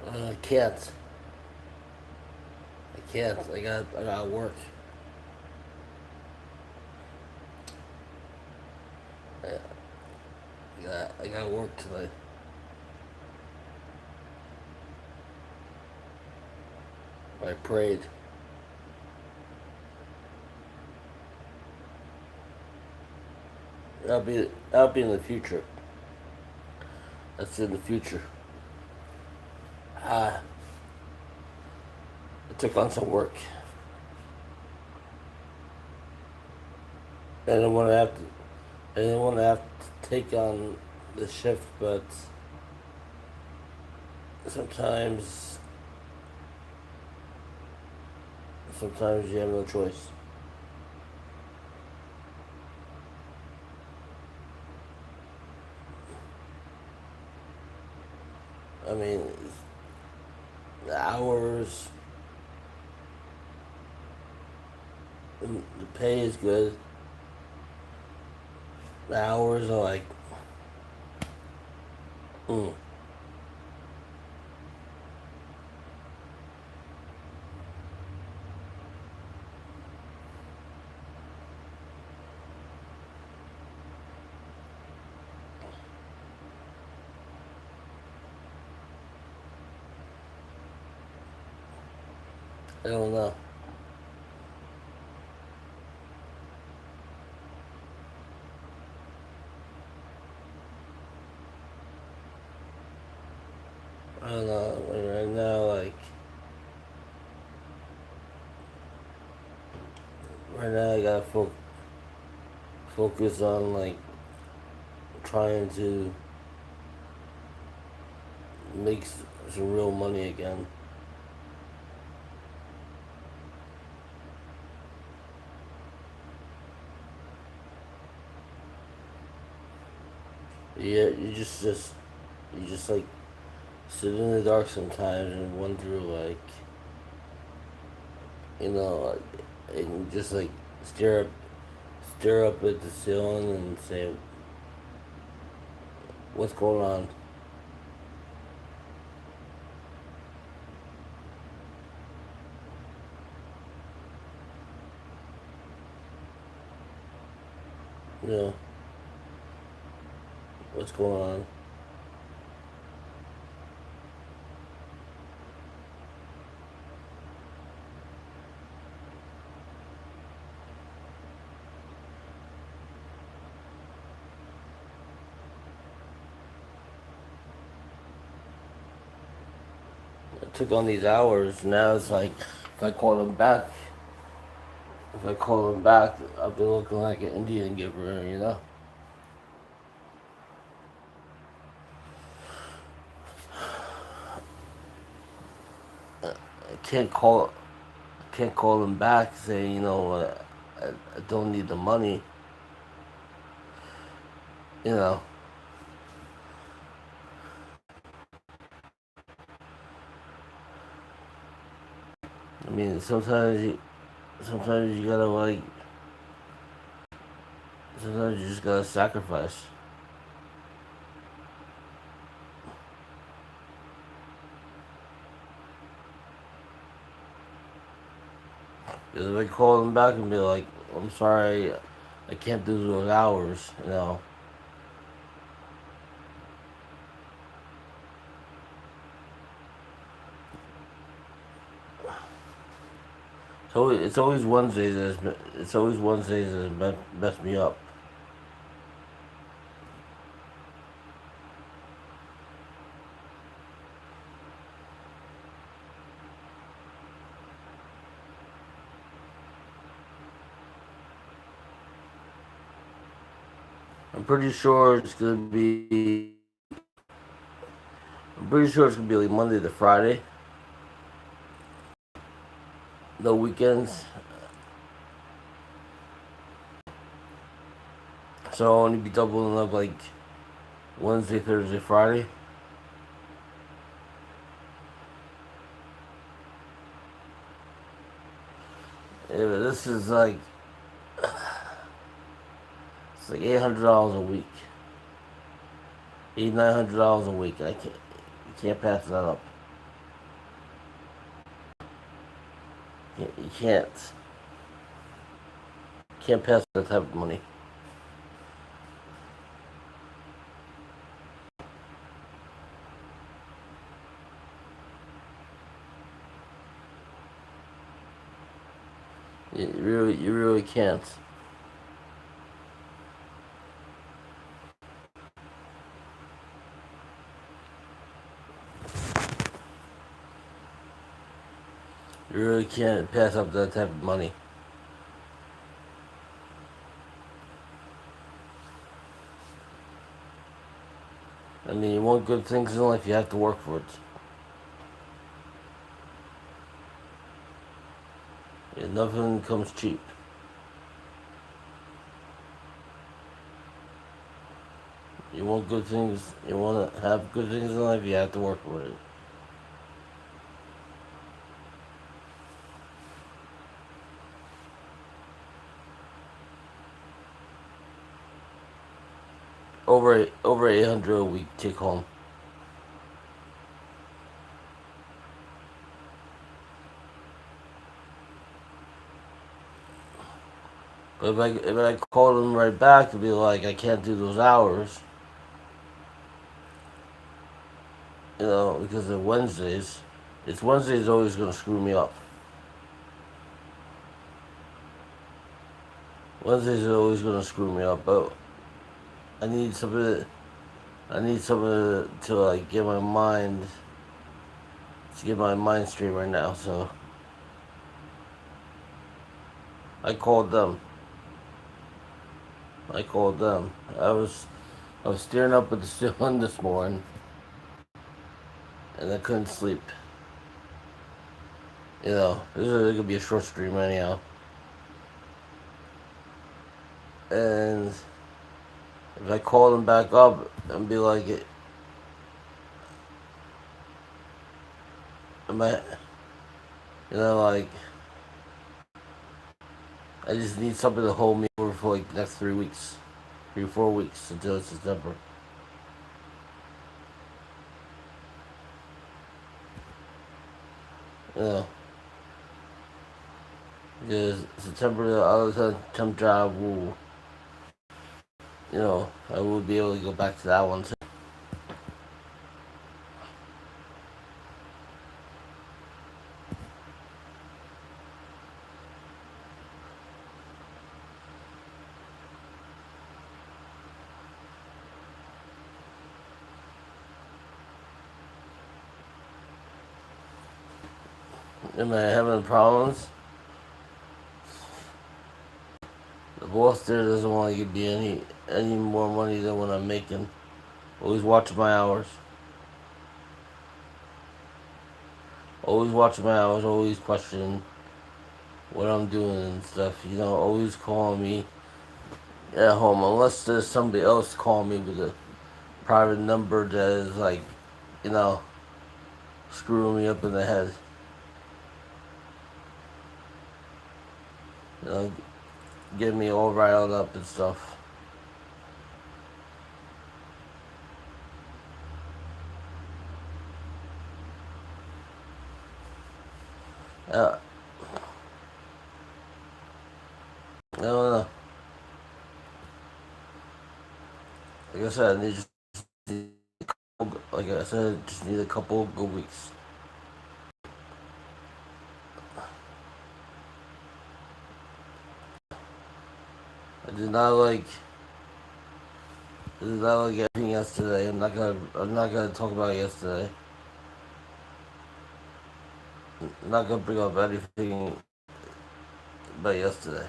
I can't. I can't. I got work. I got work tonight. I prayed. That'll be in the future. That's in the future. I took on some work. I didn't want to have to. I didn't want to have to take on the shift, but sometimes, sometimes you have no choice. I mean, the hours, the pay is good. The hours are like, mm, I don't know. I don't know. Right now, right now, I gotta focus on trying to make some real money again. Yeah, you just like sit in the dark sometimes and wonder and just stare up at the ceiling and say, what's going on? You know, what's going on? I took on these hours. Now it's like, if I call them back, if I call them back, I'll be looking like an Indian giver, you know? I can't call them back saying, I don't need the money, you know. I mean, sometimes you gotta sometimes you just gotta sacrifice. Because if I call them back and be like, I'm sorry, I can't do those hours, you know. It's always Wednesdays that mess me up. I'm pretty sure it's gonna be. I'm pretty sure it's gonna be like Monday to Friday. No weekends. So I'll only be doubling up like Wednesday, Thursday, Friday. Yeah, but this is like it's like $800 a week, $900 a week. I can't, you can't pass that up. You can't pass that type of money. You really can't. You really can't pass up that type of money. I mean, you want good things in life, you have to work for it. Yeah, nothing comes cheap. You want good things, you want to have good things in life, you have to work for it. Over 800 a week take home. But if I call them right back to be like I can't do those hours, because of Wednesdays, it's Wednesdays always gonna screw me up. Wednesdays are always gonna screw me up, but I need something. I need something to like get my mind straight right now. So I called them. I called them. I was staring up at the ceiling this morning, and I couldn't sleep. This is gonna be a short stream anyhow. And if I call them back up and be like, am I, like, I just need something to hold me over for like the next 3 weeks, 4 weeks until September. You know, because September, the other temp job will, I will be able to go back to that one too. Am I having problems? The boss there doesn't want to give me any more money than what I'm making. Always watching my hours. Always watching my hours. Always questioning what I'm doing and stuff. Always calling me at home unless there's somebody else calling me with a private number that is like, you know, screwing me up in the head. You know, getting me all riled up and stuff. Uh, I don't know. Like I said, just need a couple of good weeks. I did not like. I did not like everything yesterday. I'm not gonna talk about yesterday. I'm not gonna bring up anything about yesterday.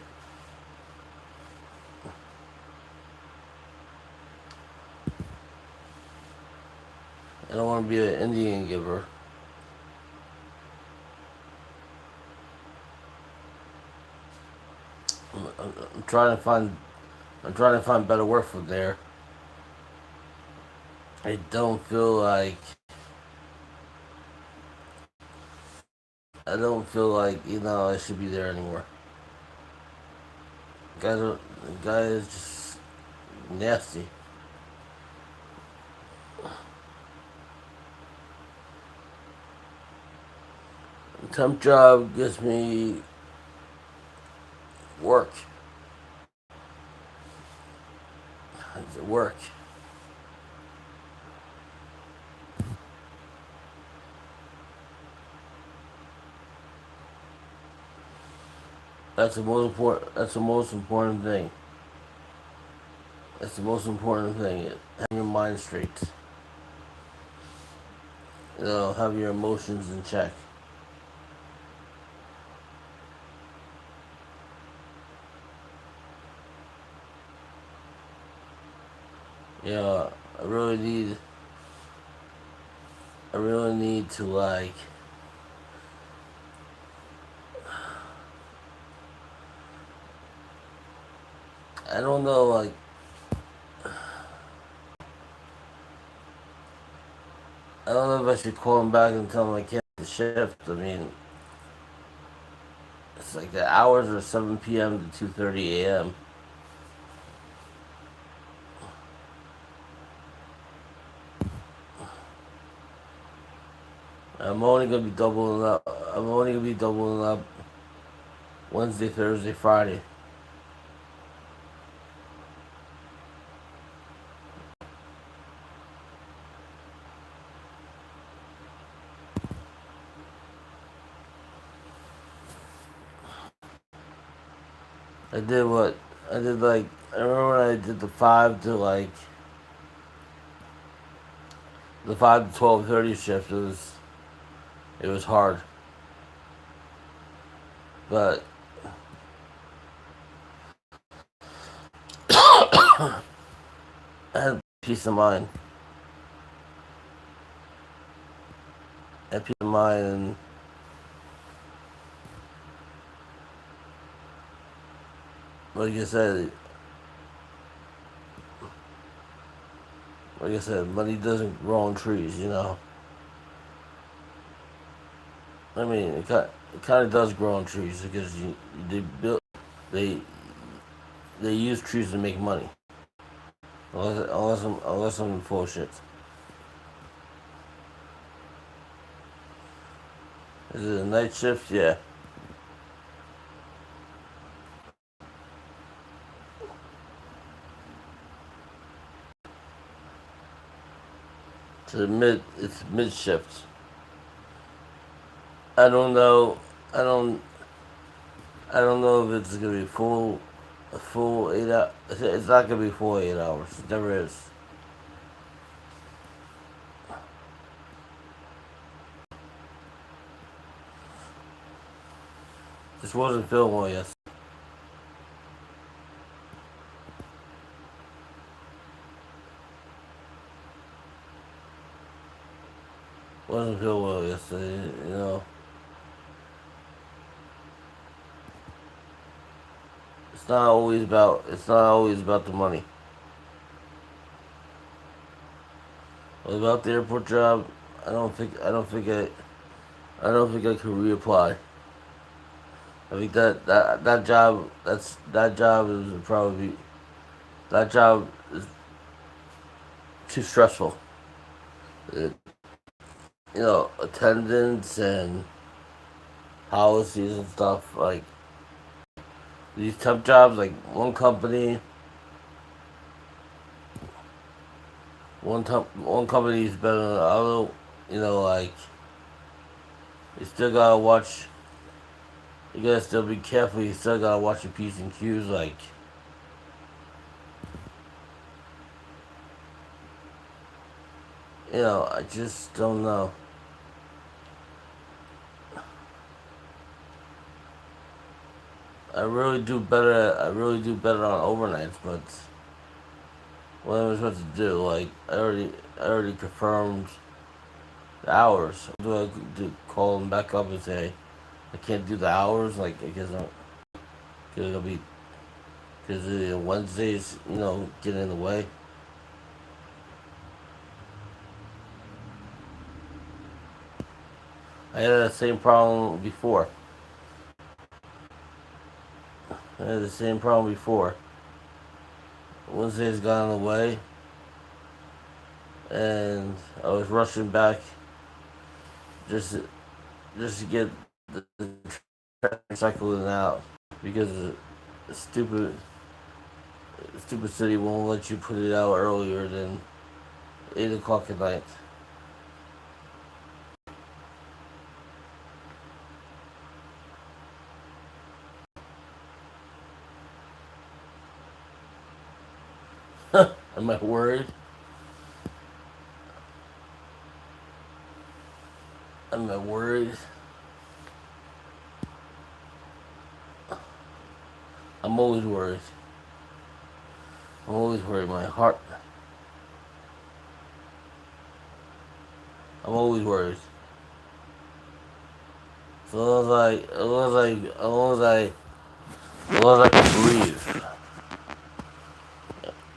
I don't want to be an Indian giver. I'm trying to find I'm trying to find better work from there. I don't feel like I should be there anymore. Guy is just nasty. Temp job gives me work. It's work. That's the most important. That's the most important thing. That's the most important thing. Have your mind straight. Have your emotions in check. Yeah, I really need. I really need to like. I don't know. I don't know if I should call him back and tell him I can't do the shift. I mean, it's like the hours are 7 p.m. to 2:30 a.m. I'm only gonna be doubling up. I'm only gonna be doubling up Wednesday, Thursday, Friday. I did what? I did like. I remember when I did the 5 to 12:30 shift. It was hard, but I had peace of mind. I had peace of mind, and like I said, money doesn't grow on trees. I mean, it kind of does grow on trees because they they use trees to make money. Unless I'm full of shit. Is it a night shift? Yeah. It's mid shift. I don't know. I don't. I don't know if it's gonna be a full 8 hours. It's not gonna be full 8 hours. It never is. Just wasn't feeling well yesterday. Wasn't feeling well yesterday. It's not always about the money. About the airport job, I don't think I could reapply. I think that job is probably that job is too stressful. It, attendance and policies and stuff like these temp jobs. Like one company is better than the other. Like you still gotta watch. You gotta still be careful. You still gotta watch your p's and q's. Like I just don't know. I really do better on overnights, but what am I supposed to do? Like I already confirmed the hours. Do I do call them back up and say I can't do the hours? Like I guess it'll be because Wednesdays, get in the way. I had the same problem before. I had the same problem before. Wednesdays got in the way, and I was rushing back just just to get the traffic cycling out because the stupid city won't let you put it out earlier than 8 o'clock at night. Am I worried? Am I worried? I'm always worried. I'm always worried. My heart. I'm always worried. So as long as I can breathe,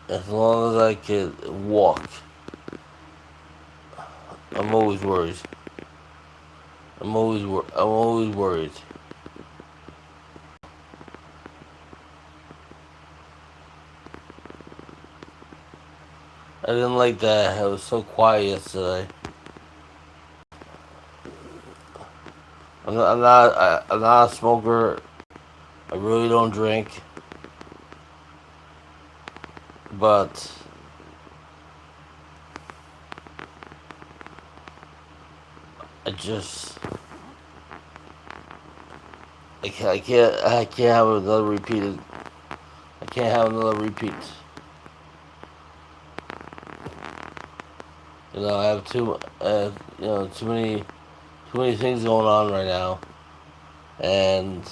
as long as I can walk, I'm always worried. I'm always worried. I didn't like that. It was so quiet yesterday. I'm not a smoker. I really don't drink, but I just I can't have another repeated. I can't have another repeat. I have too many things going on right now, and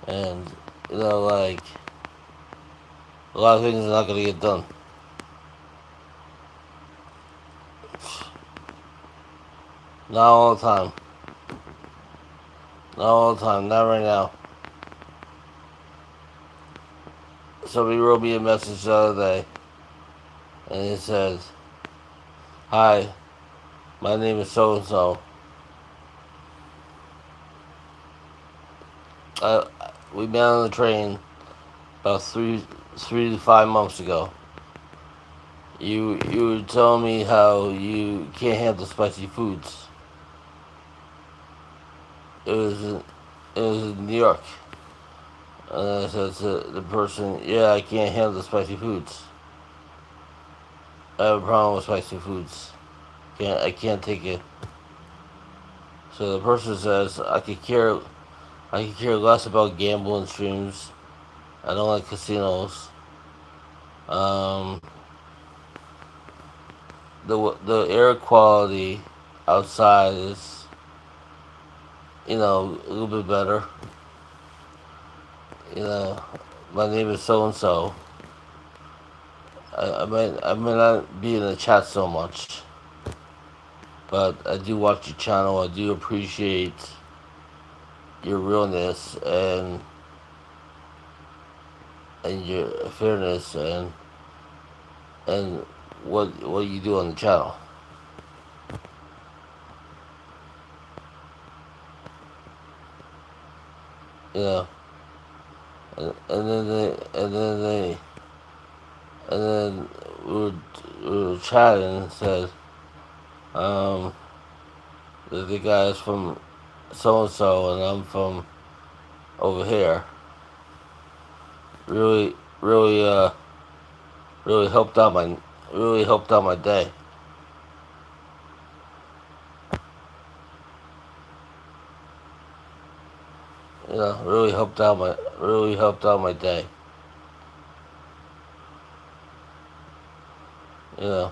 and like a lot of things are not gonna get done. Not all the time. Not all the time. Not right now. Somebody wrote me a message the other day, and it says, "Hi, my name is so and so. We met on the train about 3 to 5 months ago. You were telling me how you can't handle spicy foods. It was in New York." And I said to the person, "Yeah, I can't handle the spicy foods. I have a problem with spicy foods. I can't take it." So the person says, I could care less about gambling streams. I don't like casinos. Um, the air quality outside is, a little bit better. You know, my name is so and so. I might not be in the chat so much, but I do watch your channel. I do appreciate your realness and your fairness and what you do on the channel. You know, and then and then we were chatting and said, um, the guy's from so and so, and I'm from over here. Really, really, really helped out my day. Really helped out my day. You know,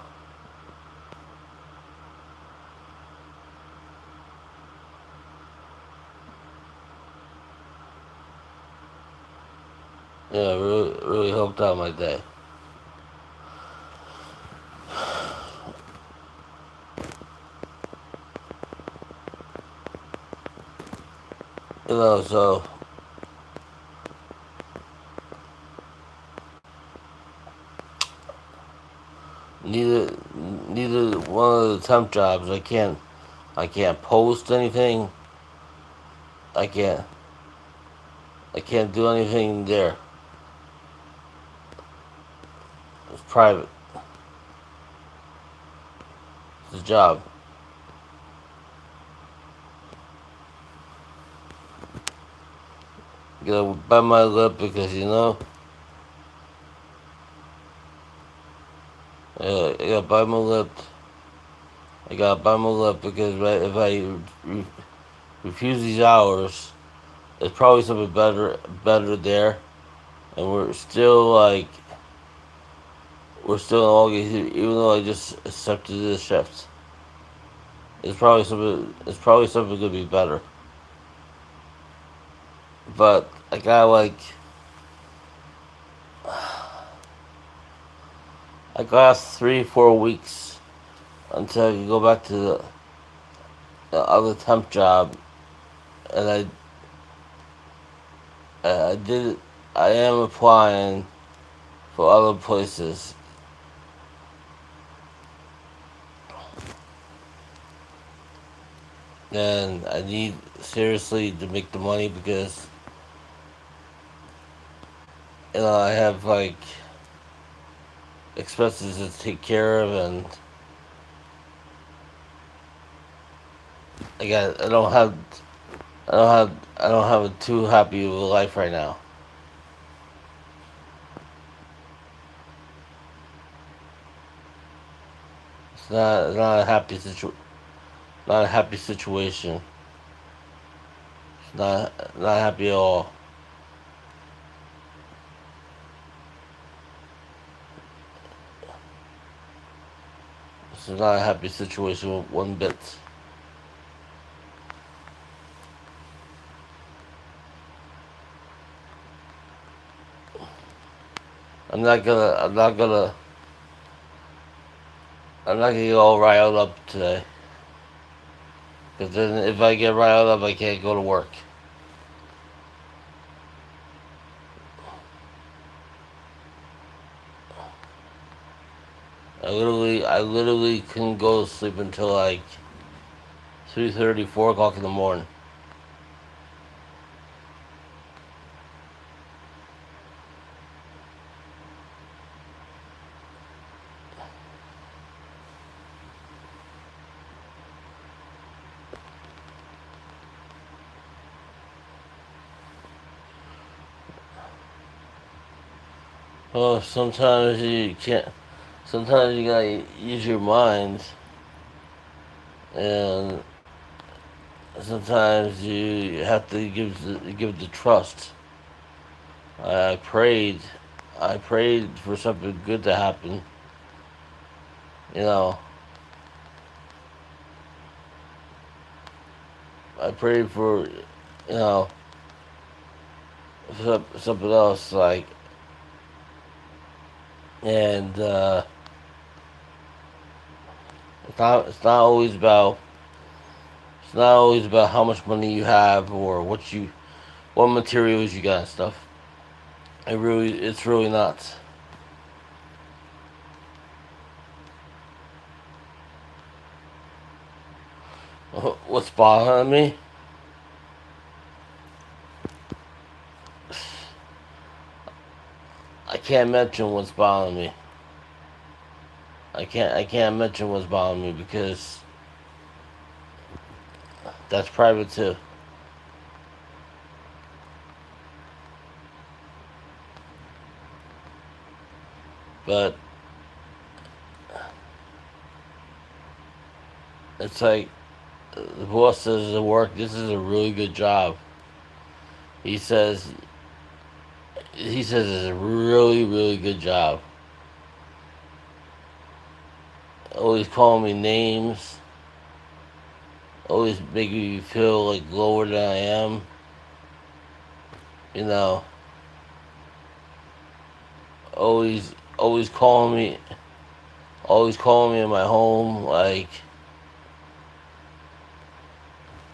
yeah, really helped out my day. So neither neither one of the temp jobs I can't post anything. I can't I can't do anything there. It's private. It's a job. I gotta bite my lip because I gotta bite my lip. I gotta bite my lip because if I re- refuse these hours, there's probably something better there, and we're still in August even though I just accepted this shift. It's probably something gonna be better, but I gotta I got 3 4 weeks until I can go back to the other temp job, and I did I am applying for other places, and I need seriously to make the money because I have expenses to take care of, and I don't have I don't have a too happy of a life right now. It's not a not a happy situation. It's not happy at all. It's not a happy situation one bit. I'm not gonna I'm not gonna I'm not gonna get all riled up today. Because then if I get riled up, I can't go to work. I literally couldn't go to sleep until 3:30, 4 o'clock in the morning. Oh, sometimes you can't. Sometimes you gotta use your mind, and sometimes you have to give the trust. I prayed, I prayed for something good to happen. You know, I prayed for you know something else and it's not always about how much money you have or what materials you got and stuff. It's really not. What's bothering me? I can't mention what's bothering me. I can't mention what's bothering me because that's private too. But it's the boss says at work, this is a really good job. He says it's a really really good job. Always calling me names, always making me feel like lower than I am. You know, always always calling me, always calling me in my home,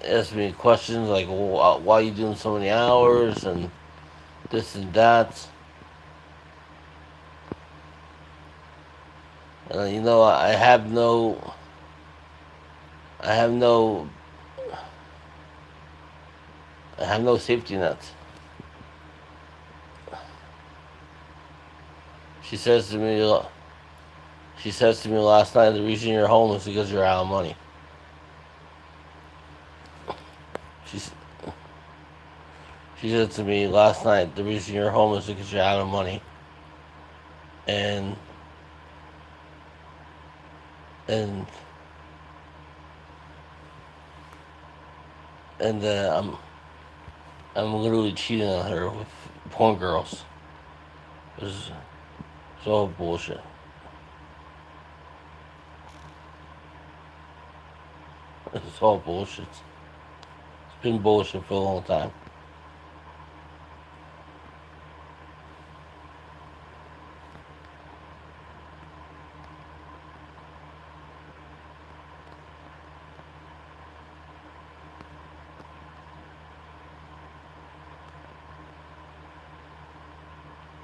asking me questions like, why are you doing so many hours and this and that. You know, I have no, I have no safety net. She says to me, she says to me last night, the reason you're homeless is because you're out of money. She, she said to me last night, the reason you're homeless is because you're out of money. And, and, I'm literally cheating on her with porn girls. It's, it's all bullshit. It's all bullshit. It's been bullshit for a long time.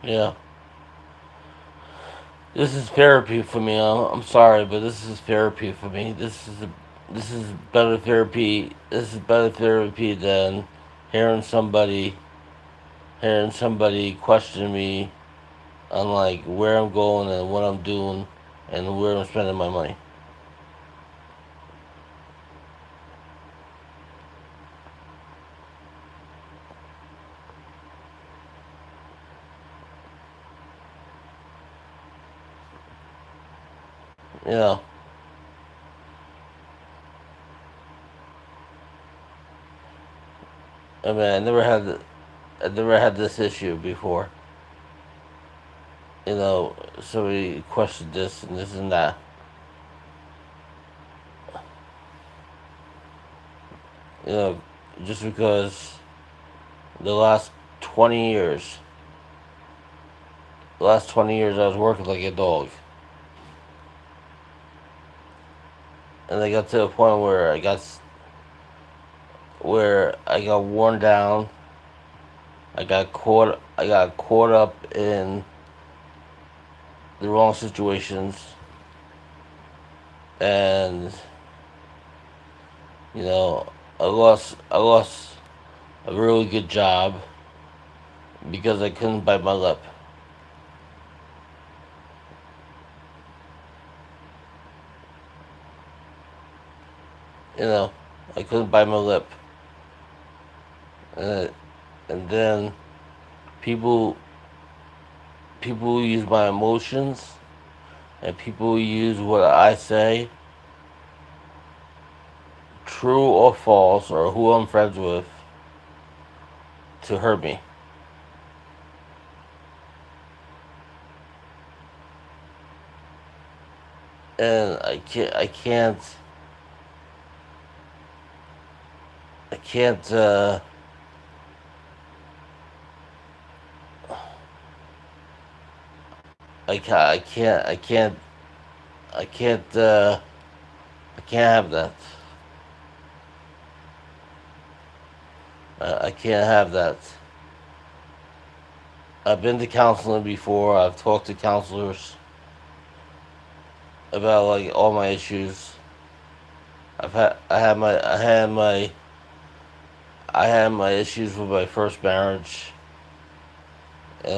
Yeah. This is therapy for me. I'm sorry, but this is therapy for me. This is better therapy. This is better therapy than hearing somebody hearing somebody question me on like where I'm going and what I'm doing and where I'm spending my money. You know, I mean, I never had this issue before. You know, somebody questioned this and this and that. You know, just because the last 20 years, the last 20 years I was working like a dog. And I got to a point where I got worn down. I got caught up in the wrong situations, and you know, I lost a really good job because I couldn't bite my lip. You know, I couldn't bite my lip, and and then people people use my emotions and people use what I say, true or false, or who I'm friends with, to hurt me. And I can't, I can't, I can't have that. I can't have that. I've been to counseling before. I've talked to counselors about like all my issues. I had my issues with my first marriage. You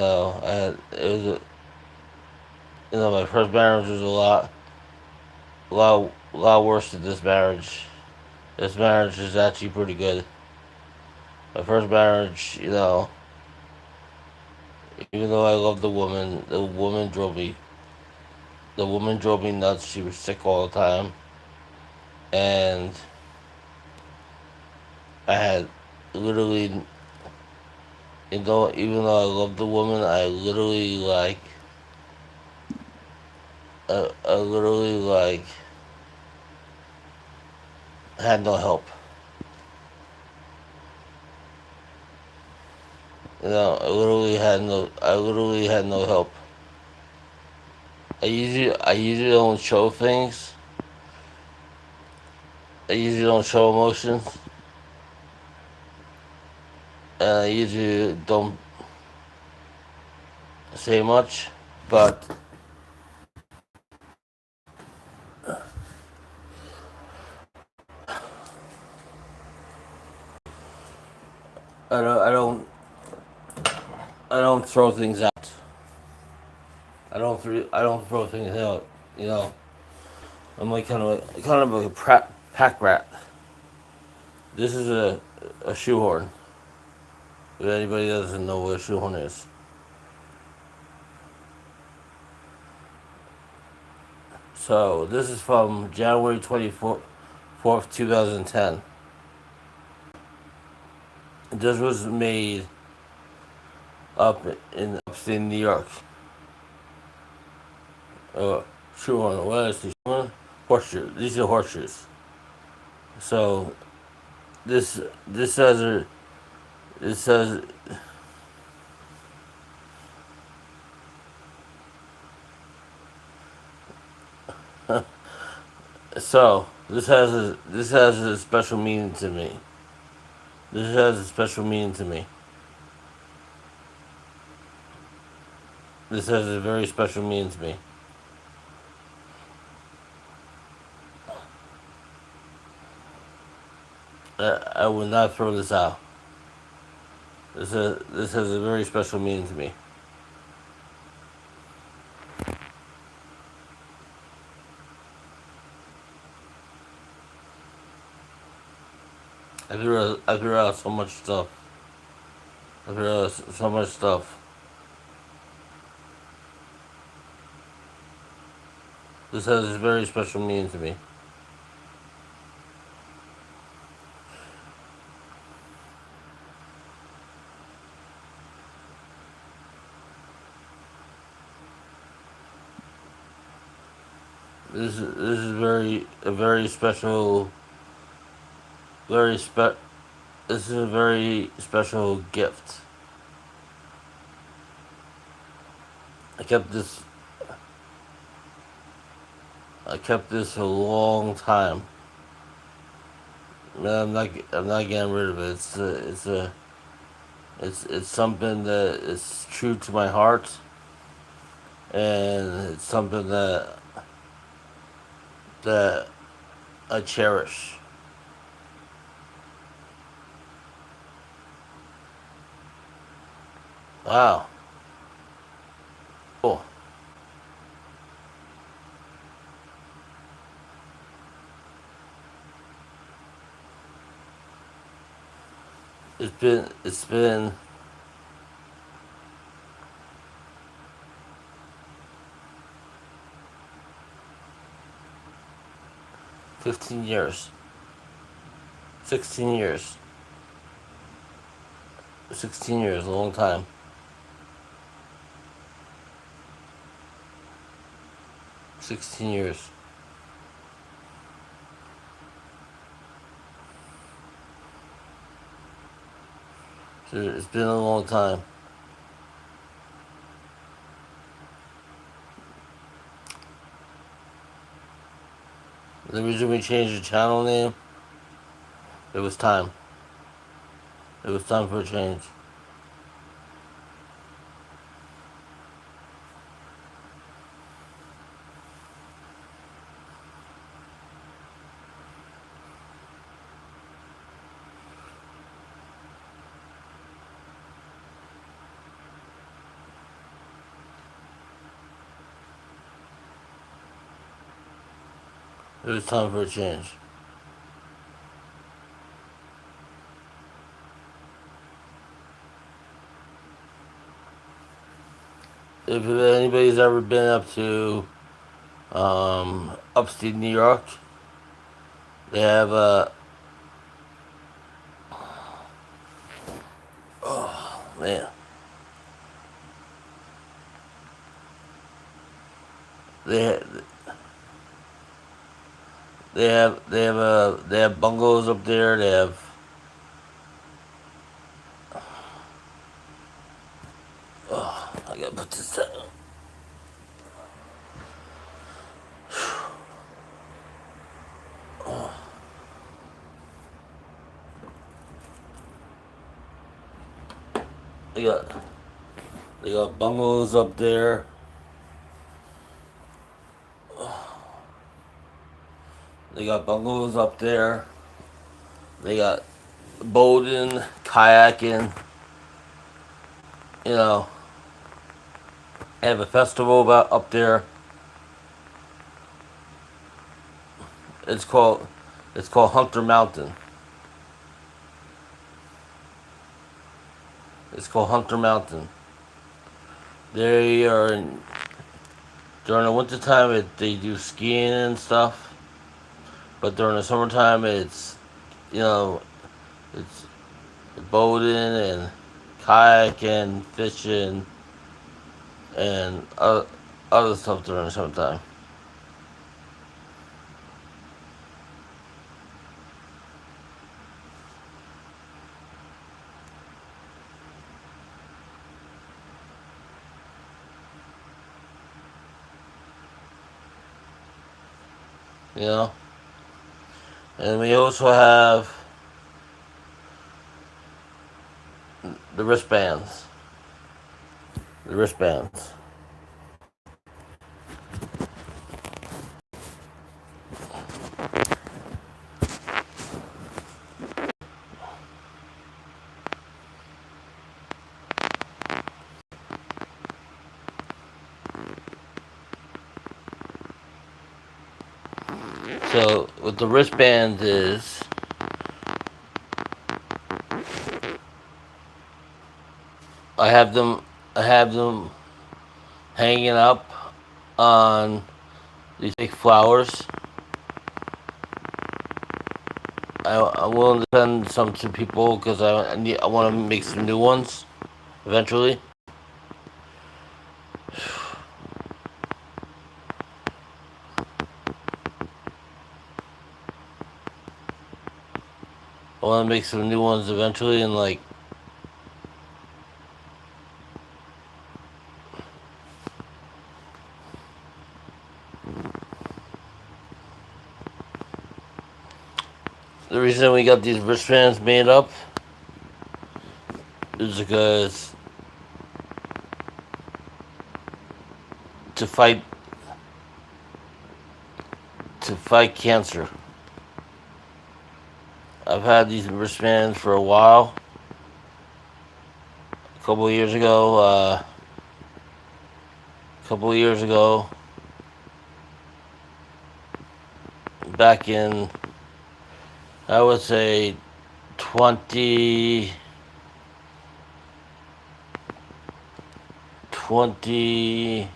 know, my first marriage was a lot worse than this marriage. This marriage is actually pretty good. My first marriage, you know, even though I loved the woman drove me nuts. She was sick all the time, and I had literally, even though I loved the woman, I literally I literally had no help. You know, I literally had no help. I usually don't show things. I usually don't show emotions. and I usually don't say much, but I don't I don't I don't throw things out. I don't throw things out. You know, I'm like kind of like a pack rat. This is a shoehorn. If anybody doesn't know what a shoehorn is, so this is from January 24th, 2010. This was made up in upstate New York. Uh, shoehorn. What is the shoehorn? Horseshoe. These are horseshoes. So this says it says so this has a special meaning to me. This has a special meaning to me. This has a very special meaning to me. I would not throw this out. This has a very special meaning to me. I threw out so much stuff. I threw out so much stuff. This has a very special meaning to me. This is a very special very spe. This is a very special gift. I kept this I kept this a long time. I'm not getting rid of it. It's something that is true to my heart, and it's something that I cherish. Wow, cool. It's been 15 years, 16 years, 16 years, a long time. 16 years. So it's been a long time. The reason we changed the channel name, it was time. It was time for a change. It was time for a change. If anybody's ever been up to upstate New York, they have a man. They they have bungalows up there. They have I gotta put this down. They got they got bungalows up there. They got bungalows up there. They got boating, kayaking. You know, they have a festival about up there. It's called it's called Hunter Mountain. It's called Hunter Mountain. They are during the wintertime. They do skiing and stuff, but during the summertime, you know it's boating and kayaking, fishing, and other stuff during the summertime. You know, and we also have the wristbands. The wristbands. So what the wristbands is, I have them. I have them hanging up on these big flowers. I'm willing to send some to people because I want to make some new ones eventually. I want to make some new ones eventually, and like the reason we got these wristbands made up is because to fight to fight cancer. I've had these wristbands for a while. A couple of years ago, back in I would say 20 20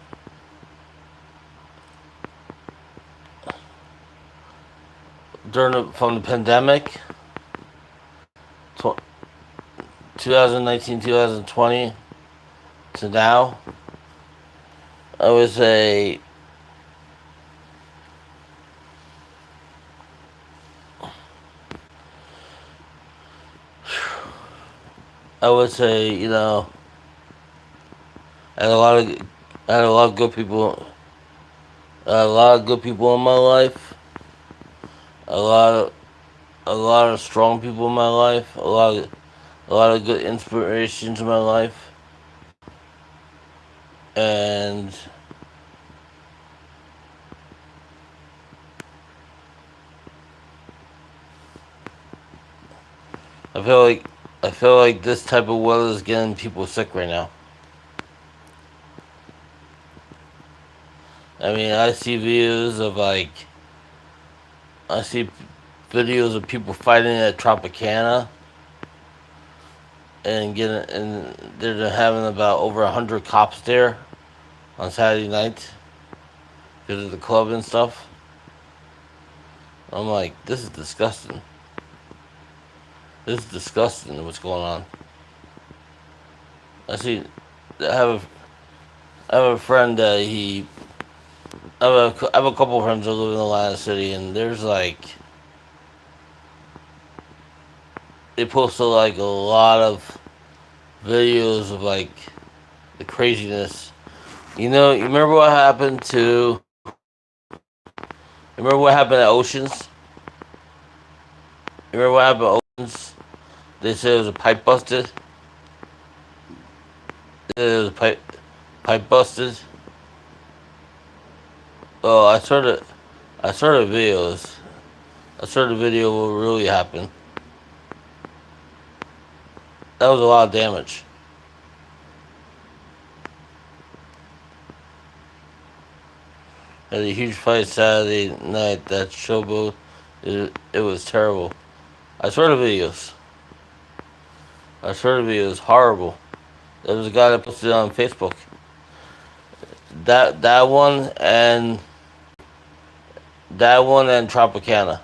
from the pandemic, 2019, 2020 to now, I would say you know, I had a lot of I had a lot of good people, a lot of good people in my life, a lot of strong people in my life, a lot of good inspirations in my life, and I feel like this type of weather is getting people sick right now. I mean, I see videos of people fighting at Tropicana and they're having about over 100 cops there on Saturday night because of the club and stuff. I'm like, this is disgusting. This is disgusting. What's going on? I see. I have a friend that I have a couple of friends that live in Atlanta City, and there's like they posted like a lot of videos of like the craziness. You remember what happened to? Remember what happened at Oceans? You remember what happened at Oceans? They said it was a pipe busted. The pipe busted. Oh, I saw the videos. I saw the video of what really happened. That was a lot of damage. Had a huge fight Saturday night. That showboat, it was terrible. I saw the videos. I saw the videos. Horrible. There was a guy that posted it on Facebook. That one and that one and Tropicana.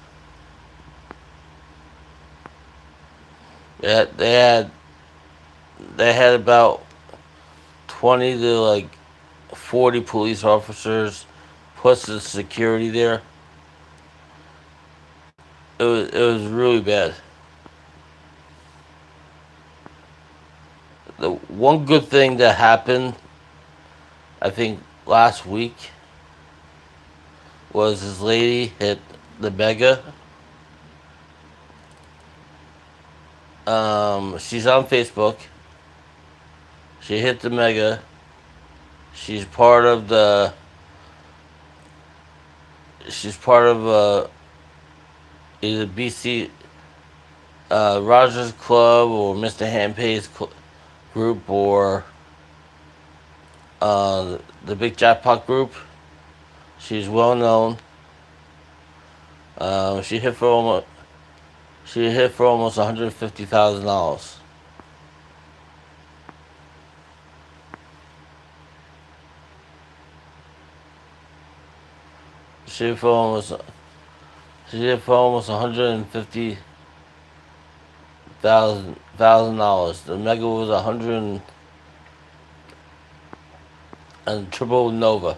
They had they had about 20 to like 40 police officers plus the security there. It was really bad. The one good thing that happened, I think last week, was this lady hit the mega. She's on Facebook. She hit the mega. She's part of the. She's part of either BC Rogers Club or Mr. Handpay's group or the Big Jackpot group. She's well known. She hit for almost $150,000. She hit for almost she hit for almost $150,000. The mega was 100 and triple Nova.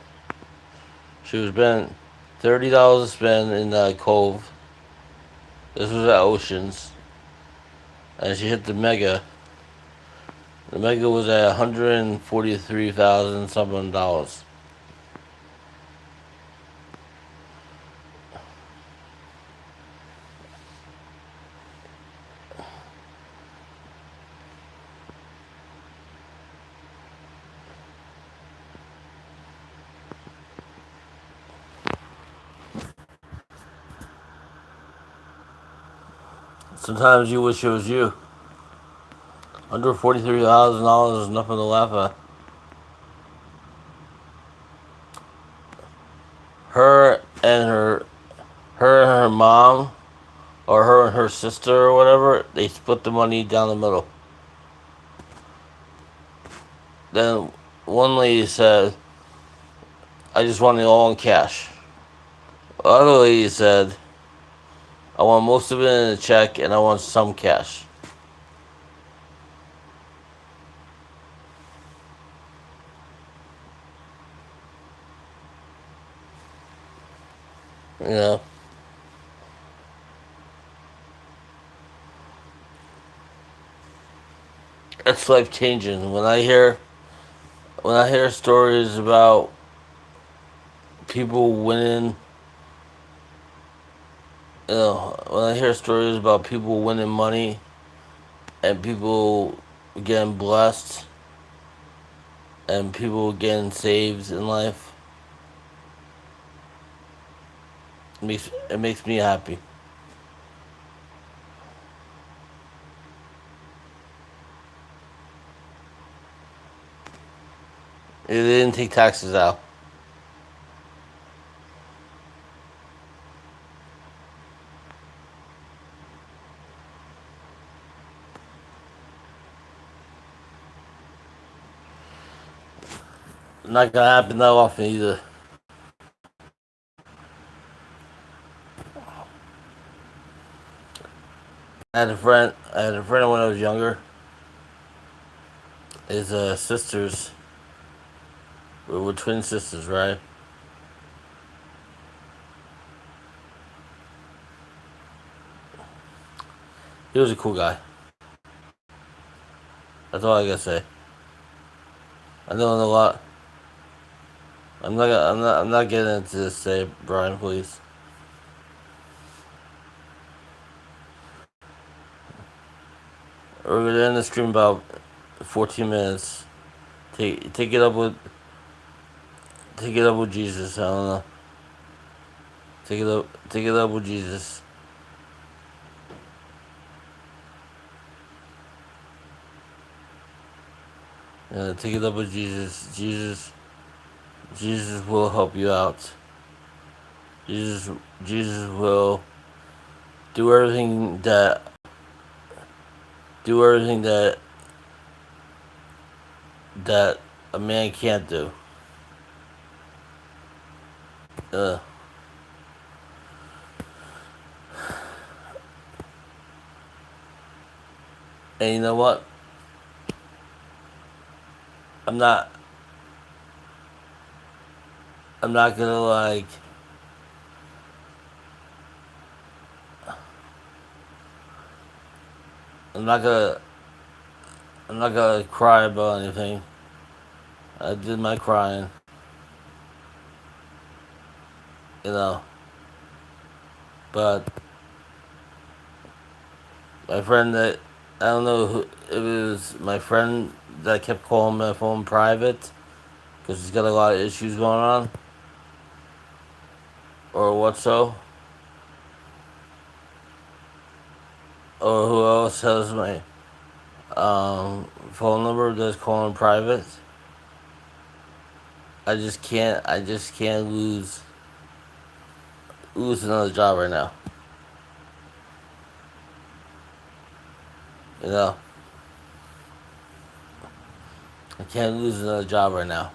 She was spent $30 to spend in Cove. This was at Oceans, and she hit the mega. The mega was at 143,000 something dollars. Sometimes you wish it was you. $143,000 is nothing to laugh at. Her and her mom, or her and her sister or whatever, they split the money down the middle. Then one lady said, "I just want it all in cash." The other lady said, "I want most of it in a check and I want some cash." You know, it's life changing. When I hear stories about people winning, when I hear stories about people winning money and people getting blessed and people getting saved in life, it makes me happy. They didn't take taxes out. Not gonna happen that often either. I had a friend when I was younger. His sisters were twin sisters, right? He was a cool guy. That's all I gotta say. I know a lot. I'm not getting into this. Say, Brian, please. We're gonna end the stream about 14 minutes. Take it up with Jesus. I don't know. Take it up with Jesus. Take it up with Jesus. Jesus will help you out. Jesus Jesus will do everything that do everything that a man can't do. Uh, and you know what? I'm not I'm not gonna I'm not gonna I'm not gonna cry about anything. I did my crying, you know. But my friend that I don't know who it was. My friend that kept calling my phone private because he's got a lot of issues going on, or what so, or who else has my phone number that's calling private. I just can't lose another job right now. You know, I can't lose another job right now.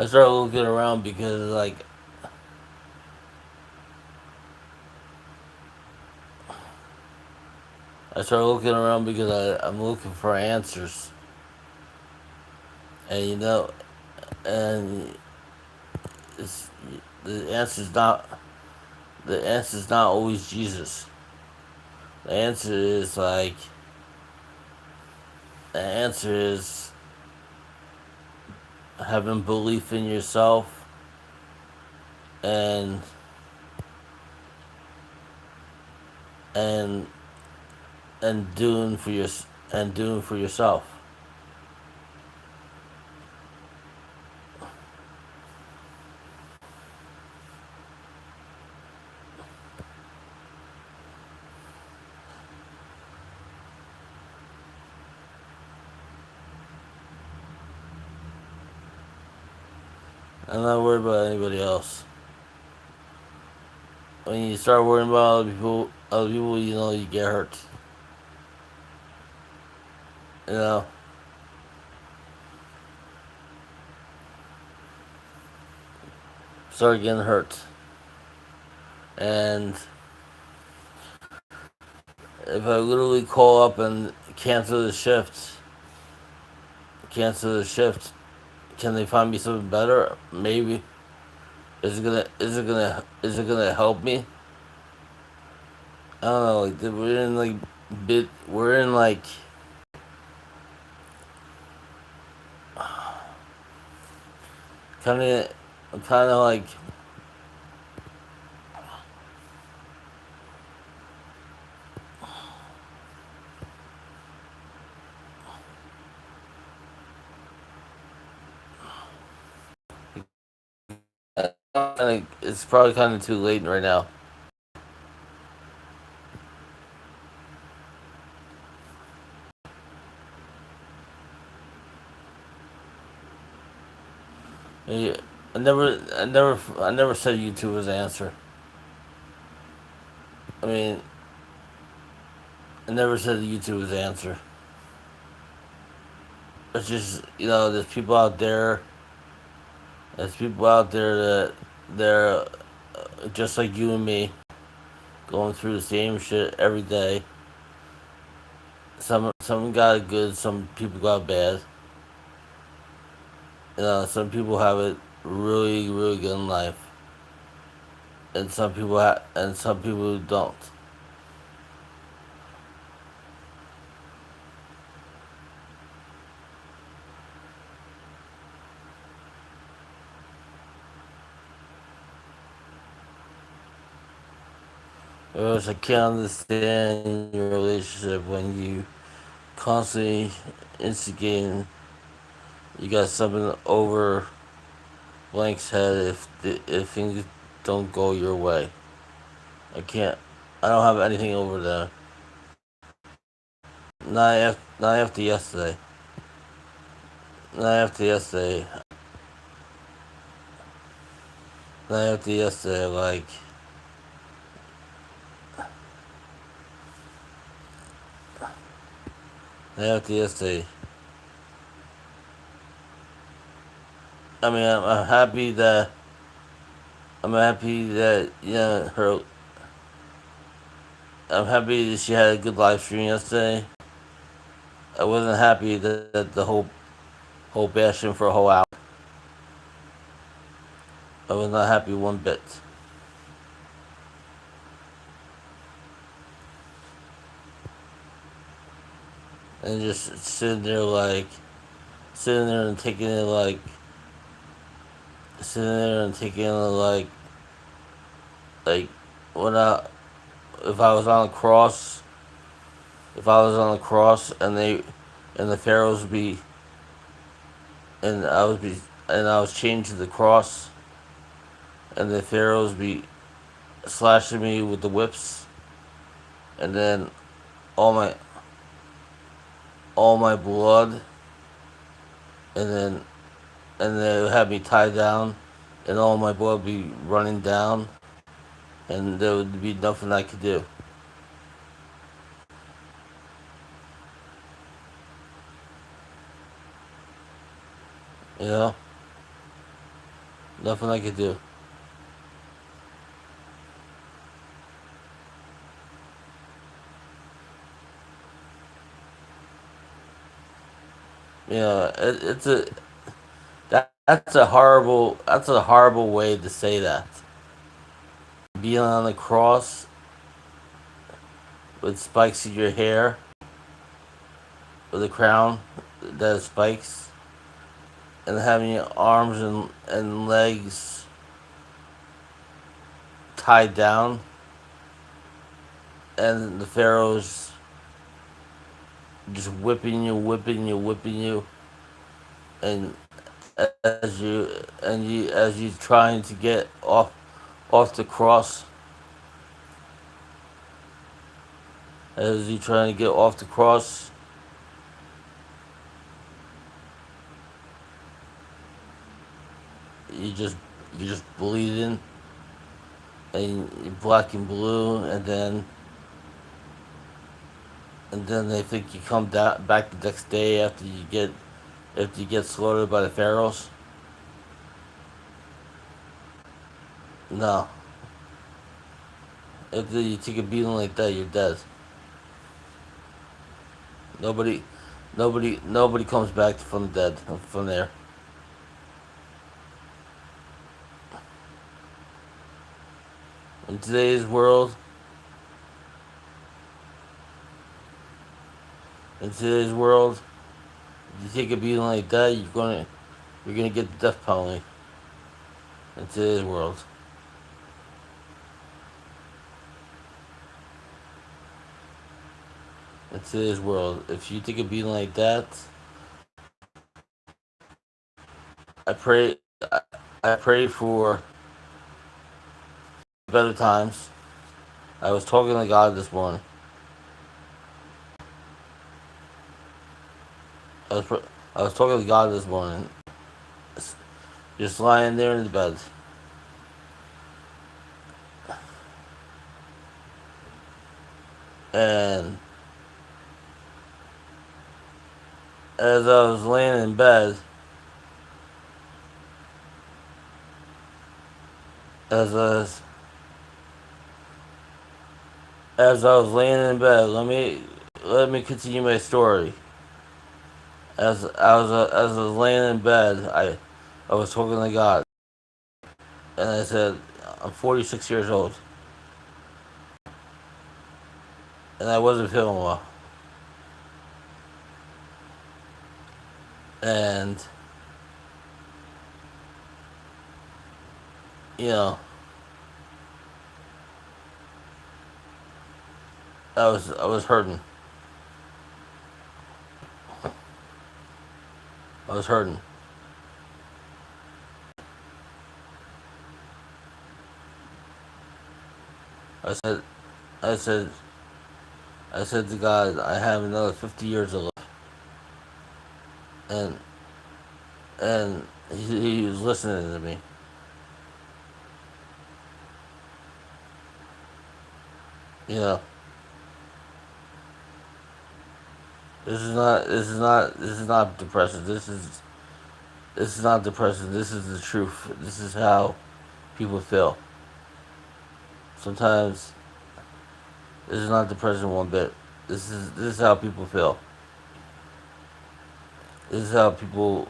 I started looking around because I'm looking for answers, and you know, and it's, the answer's not the answer's not always Jesus. The answer is the answer is having belief in yourself and and and doing for your and doing for yourself. I'm not worried about anybody else. When you start worrying about other people, you know you get hurt. You know, start getting hurt. And if I literally call up and cancel the shift, can they find me something better? Maybe. Is it gonna help me? I don't know. Like we're in kind of kind of like it's probably kind of too late right now. Yeah, I never said YouTube was the answer. I mean, I never said YouTube was the answer. It's just there's people out there that they're just like you and me, going through the same shit every day. Some got it good, some people got it bad. You know, some people have it really good in life. and and some people don't. Whereas I can't understand your relationship when you constantly instigating. You got something over Blank's head if things don't go your way. I can't. I don't have anything over there. Not after yesterday. Not after yesterday. Not after yesterday. Not after yesterday. I mean, I'm happy that her. I'm happy that she had a good live stream yesterday. I wasn't happy that the whole bashing for a whole hour. I was not happy one bit. And just sitting there and taking it sitting there and taking it like when I if I was on the cross if I was on the cross and the pharaohs would be and I was chained to the cross and the pharaohs be slashing me with the whips and then all my all my blood and then they would have me tied down and all my blood would be running down and there would be nothing I could do. You know? Nothing I could do. You know, it's a that's a horrible way to say that. Being on the cross with spikes in your hair, with a crown that has spikes, and having your arms and legs tied down, and the pharaohs just whipping you, and as you trying to get off the cross, as you trying to get off the cross, you just you just bleeding and you're black and blue, and then they think you come down, back the next day after you get slaughtered by the pharaohs. No, if you take a beating like that, you're dead. Nobody, nobody comes back from the dead from there. In today's world, in today's world, if you take a beating like that, you're gonna get the death penalty. In today's world, in today's world, if you take a beating like that, I pray, I, I pray for better times. I was talking to God this morning. I was I was talking to God this morning, just lying there in the bed, and as I was laying in bed, as I was, as I was laying in bed, let me continue my story. As I was laying in bed, I was talking to God, and I said, I'm 46 years old, and I wasn't feeling well, and you know, I was hurting. I was hurting. I said, I said, I said to God, I have another 50 years to live, and and he was listening to me. You know, this is not depressing. This is not depressing. This is the truth. This is how people feel. Sometimes this is not depressing one bit. This is how people feel. This is how people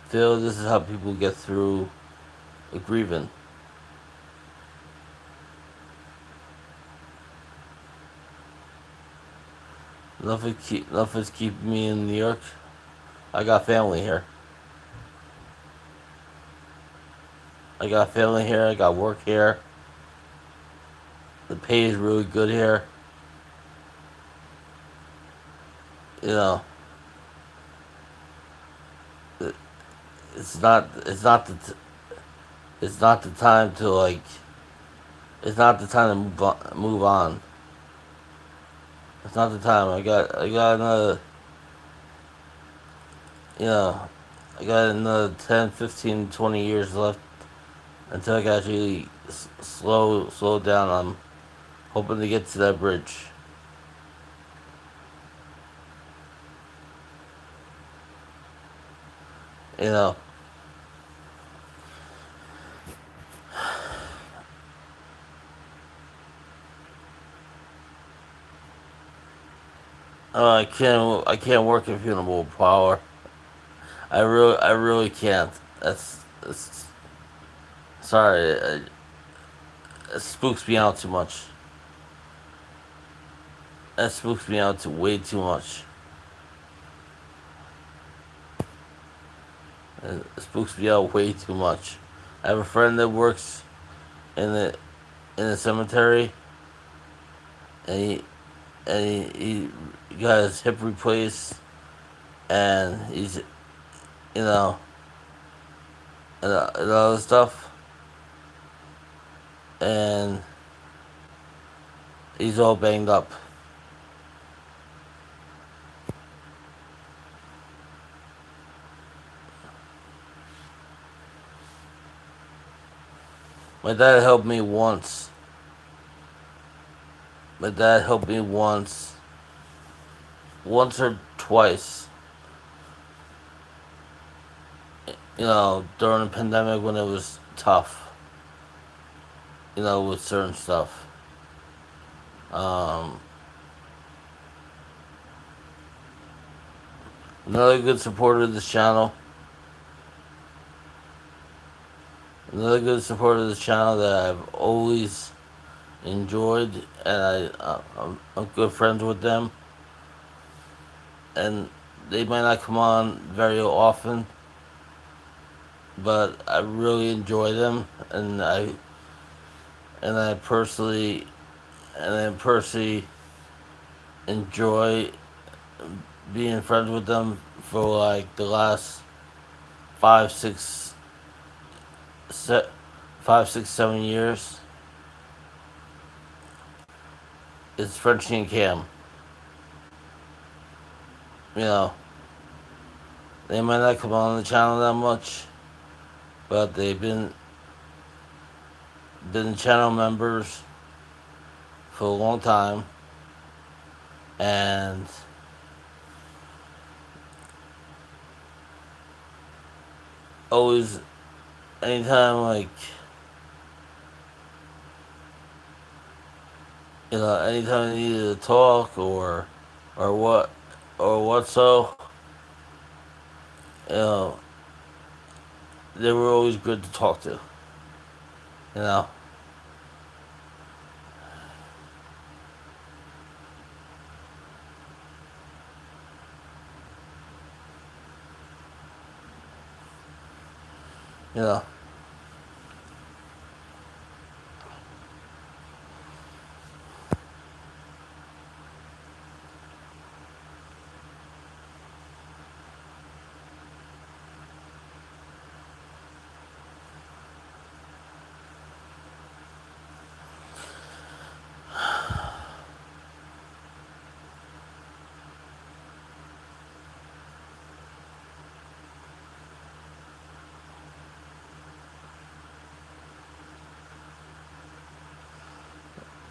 feel. This is how people get through a grieving. Nothing's keeping me in New York. I got family here. I got family here. I got work here. The pay is really good here. You know, it's not. It's not the time to like. It's not the time to move on. It's not the time. I got another. You know, I got another 10, 15, 20 years left until I can actually slow down. I'm hoping to get to that bridge. You know, I can't work in funeral power. I really can't. That's sorry. It spooks me out too much. That spooks me out to way too much. It spooks me out way too much. I have a friend that works in the cemetery, and he got his hip replaced, and he's you know and other stuff, and he's all banged up. My dad helped me once. My dad helped me once or twice. During the pandemic when it was tough. With certain stuff. Um, Another good supporter of this channel. Another good supporter of this channel that I've always enjoyed, and I'm good friends with them. And they might not come on very often, but I really enjoy them, and I personally enjoy being friends with them for like the last five, six, 7 years. It's Frenchie and Cam. You know, they might not come on the channel that much, but they've been channel members for a long time, and always, anytime anytime I needed to talk or what so, you know, they were always good to talk to. You know, You know,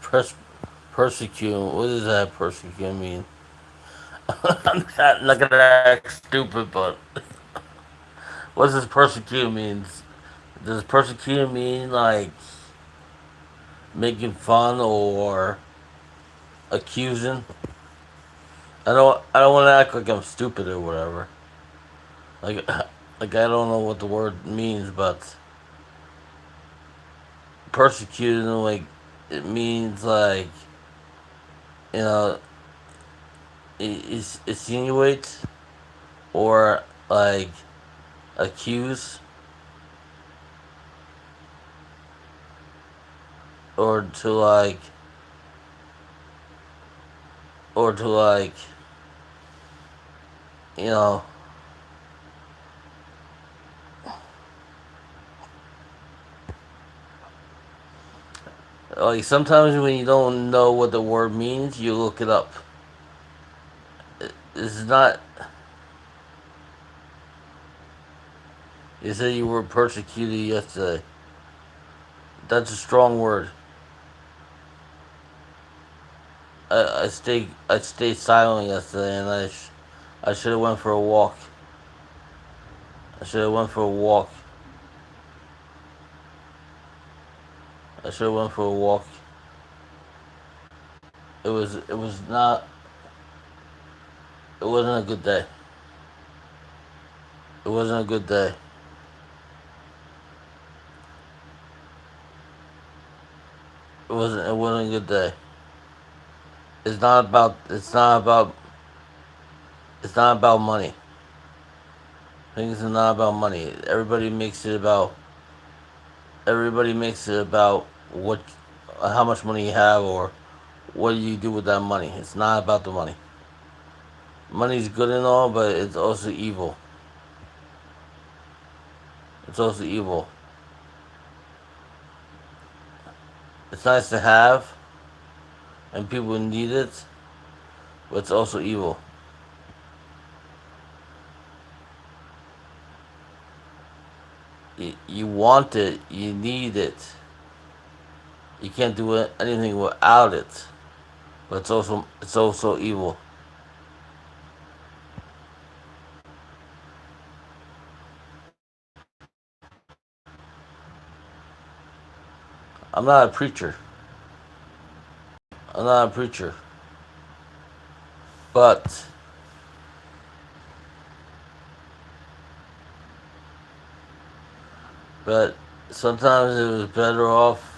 pers- persecute. What does that persecute mean? I'm not gonna act stupid, but what does persecute means? Does persecute mean like making fun or accusing? I don't want to act like I'm stupid or whatever. Like like I don't know what the word means, but persecuting like it means like you know insinuate or like accuse or to like or to like you know like sometimes when you don't know what the word means, you look it up. This is not. You said you were persecuted yesterday. That's a strong word. I stayed silent yesterday, and I should have went for a walk. I should have went for a walk. I should have went for a walk. It was not. It wasn't a good day. It wasn't a good day. It wasn't a good day. It's not about. It's not about money. Things are not about money. Everybody makes it about what, how much money you have, or what do you do with that money. It's not about the money. Money's good and all, but it's also evil. It's also evil. It's nice to have, and people need it, but it's also evil. You want it, you need it. You can't do anything without it, but it's also evil. I'm not a preacher. I'm not a preacher, but but sometimes it was better off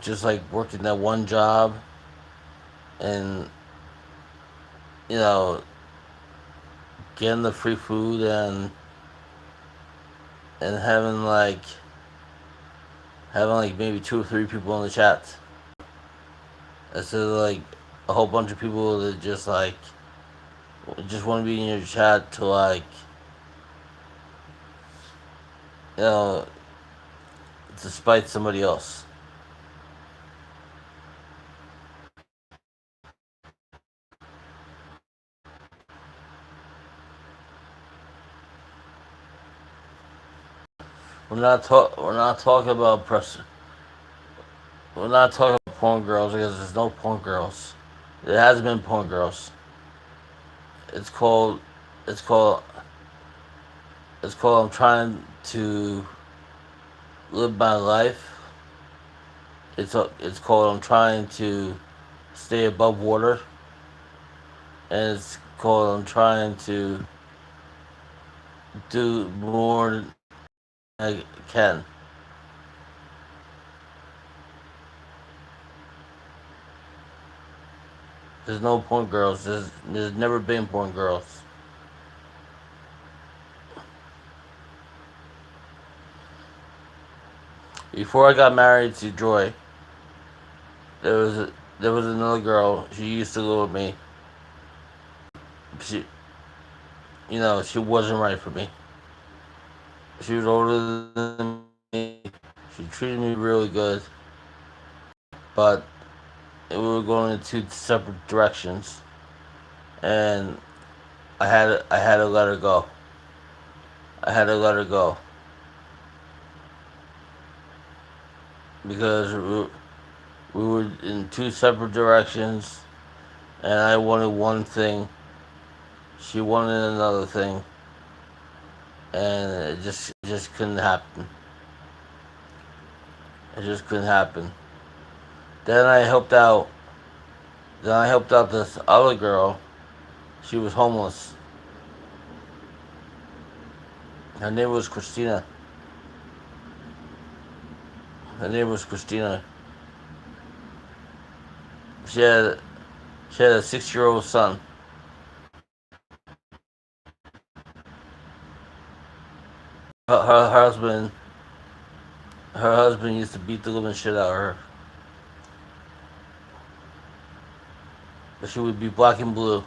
just like working that one job and you know getting the free food and having like maybe two or three people in the chat instead of like a whole bunch of people that just want to be in your chat to like you know to spite somebody else. We're not talking about we're not talking about porn girls because there's no porn girls. There has been porn girls. It's called it's called it's called I'm trying to live my life. It's called I'm trying to stay above water, and it's called I'm trying to do more than I can. There's no porn girls. There's never been porn girls. Before I got married to Joy, there was a, there was another girl. She used to live with me. She, she wasn't right for me. She was older than me. She treated me really good, but we were going in two separate directions, and I had to let her go. I had to let her go because we were in two separate directions, and I wanted one thing, she wanted another thing, and it just couldn't happen. It just couldn't happen. Then I helped out. Then I helped out this other girl. She was homeless. Her name was Christina. Her name was Christina. She had she had a 6-year-old son. Her husband used to beat the living shit out of her, but she would be black and blue,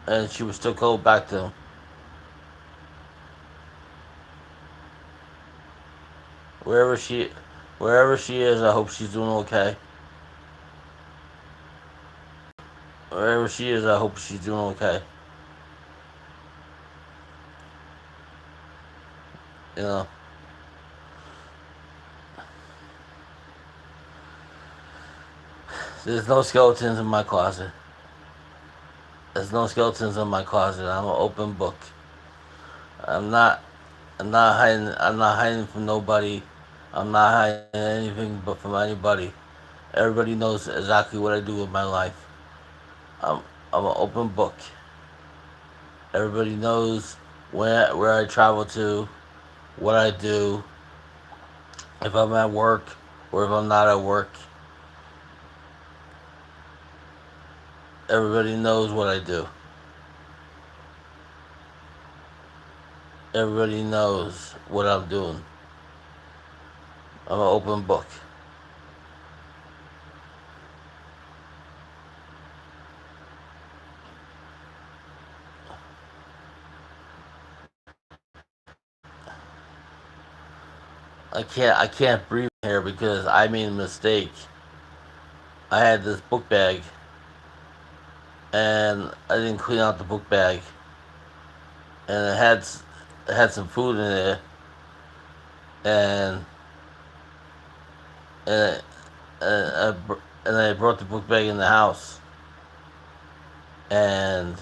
and she would still go back to him. Wherever she wherever she is, I hope she's doing okay. Wherever she is, I hope she's doing okay. You know, there's no skeletons in my closet. There's no skeletons in my closet. I'm an open book. I'm not. I'm not hiding. I'm not hiding from nobody. I'm not hiding anything but from anybody. Everybody knows exactly what I do with my life. I'm I'm an open book. Everybody knows where I travel to, what I do, if I'm at work or if I'm not at work. Everybody knows what I do. Everybody knows what I'm doing. I'm an open book. I can't breathe here because I made a mistake. I had this book bag and I didn't clean out the book bag, and it had some food in it, and and and I brought the book bag in the house, and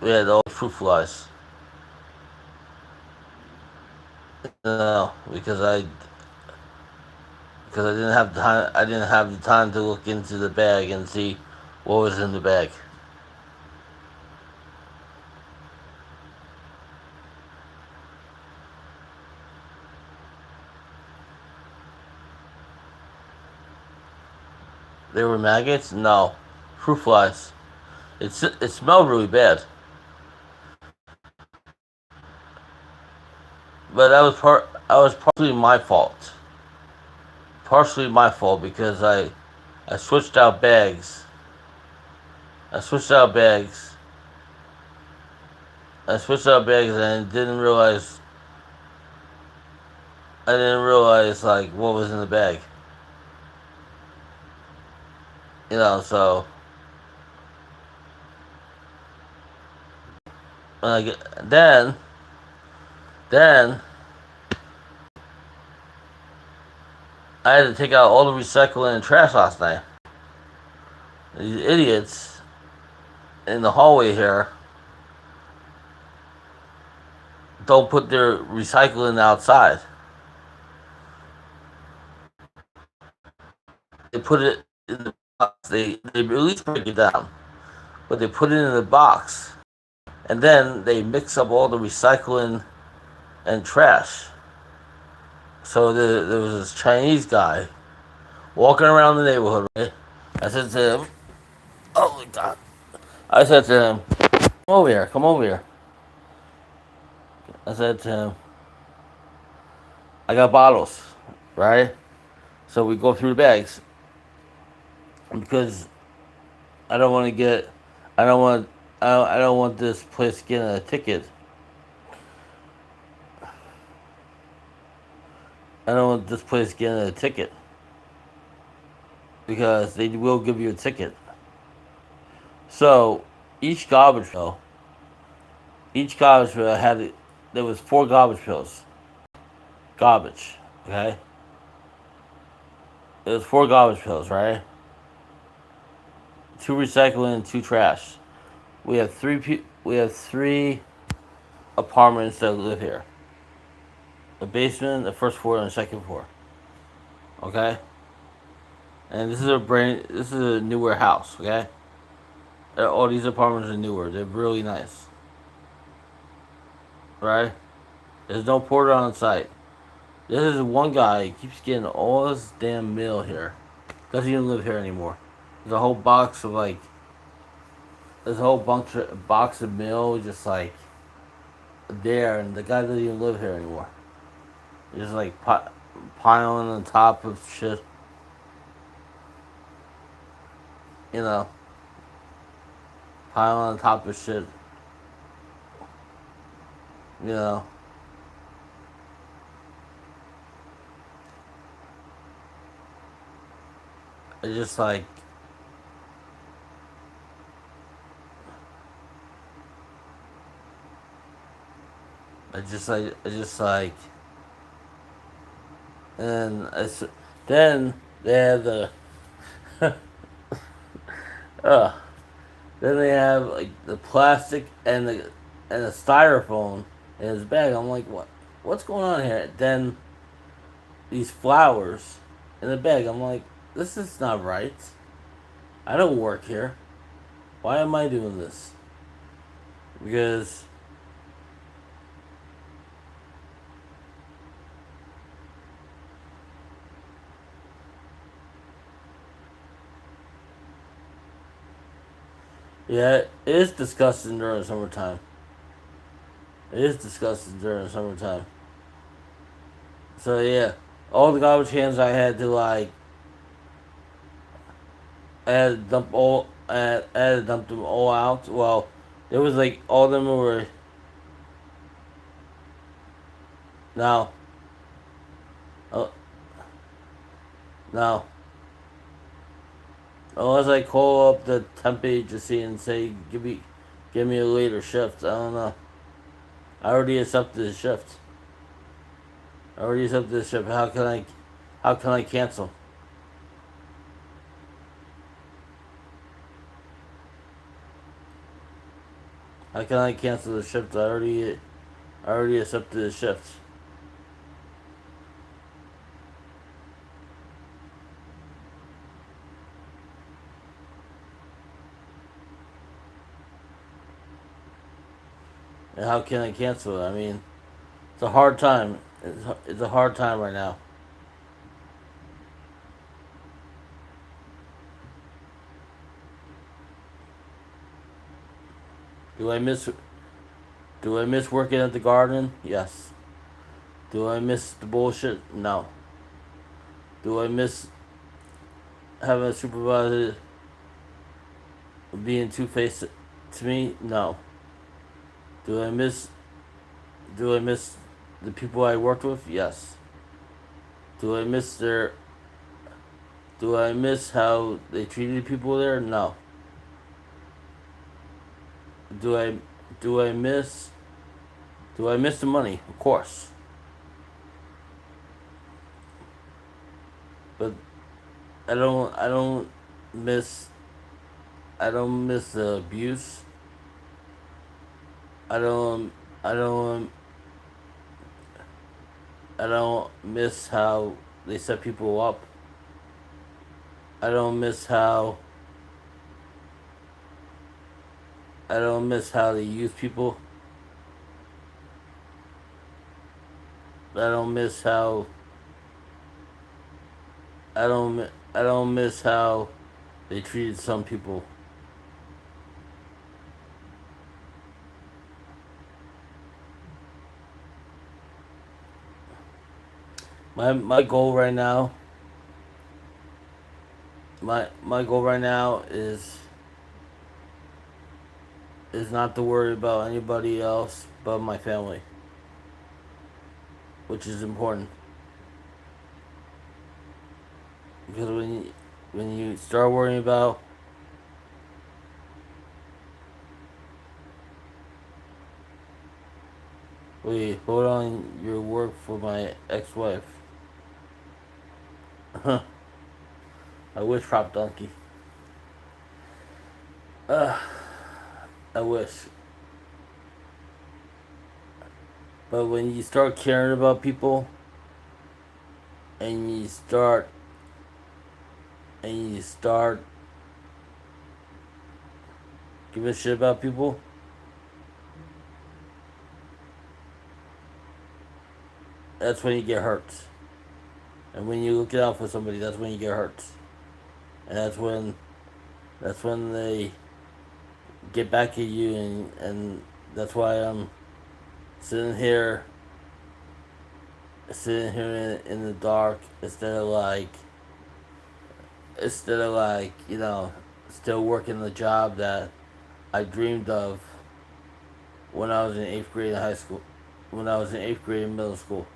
we had all fruit flies. No, because I didn't have time. I didn't have the time to look into the bag and see what was in the bag. They were maggots. No, fruit flies. It smelled really bad, but that was partially my fault. Partially my fault because I switched out bags. I switched out bags. I switched out bags and I didn't realize like what was in the bag. So when I get then I had to take out all the recycling and trash last night. These idiots in the hallway here don't put their recycling outside. They put it in the box. They at least break it down, but they put it in the box, and then they mix up all the recycling and trash. So there was this Chinese guy walking around the neighborhood. Right? I said to him, "Oh my God!" I said to him, "Come over here. Come over here." I said to him, I got bottles, right? So we go through the bags because I don't want to get, I don't want, I don't want this place getting a ticket. I don't want this place getting a ticket because they will give you a ticket. So each garbage pail, each garbage pail had, there was 4 garbage pails. Garbage, okay? It was 4 garbage pails, right? 2 recycling and 2 trash. We have we have 3 apartments that live here. The basement, the first floor, and the second floor. Okay? And this is a newer house, okay? All these apartments are newer. They're really nice. Right? There's no porter on site. This is one guy who keeps getting all this damn mail here. Doesn't even live here anymore. There's a whole box of like, there's a whole box of mail just like there, and the guy doesn't even live here anymore. Just like piling on top of shit. You know, piling on top of shit. You know. It's just like, it's just like, and it's, then they have the, uh, then they have like the plastic and the styrofoam in his bag. I'm like, what's going on here? Then these flowers in the bag. I'm like, this is not right. I don't work here. Why am I doing this? Because yeah, it is disgusting during summertime. It is disgusting during summertime. So yeah, all the garbage cans I had to like, I had to dump them all out. Well, there was like all of them were now, uh, now. Unless I call up the temp agency and say, give me a later shift. I don't know. I already accepted the shift. I already accepted the shift. How can I cancel? How can I cancel the shift? I already accepted the shift. And how can I cancel it? I mean, it's a hard time. It's a hard time right now. Do I miss Do I miss working at the garden? Yes. Do I miss the bullshit? No. Do I miss having a supervisor being two-faced to me? No. Do I miss Do I miss the people I worked with? Yes. Do I miss their Do I miss how they treated people there? No. Do I Do I miss the money? Of course. But I don't miss the abuse. I don't I don't I don't miss how they set people up. I don't miss how I don't miss how they use people. I don't miss how I don't miss how they treated some people. my goal right now, my goal right now is not to worry about anybody else but my family, which is important. Because when you start worrying about wait, hold on your work for my ex-wife. I wish, Prop Donkey. Uh, I wish. But when you start caring about people and you start giving a shit about people, that's when you get hurt. And when you look out for somebody, that's when you get hurt. And that's when they get back at you, and that's why I'm sitting here in the dark instead of like, still working the job that I dreamed of when I was in 8th grade in high school, when I was in 8th grade in middle school,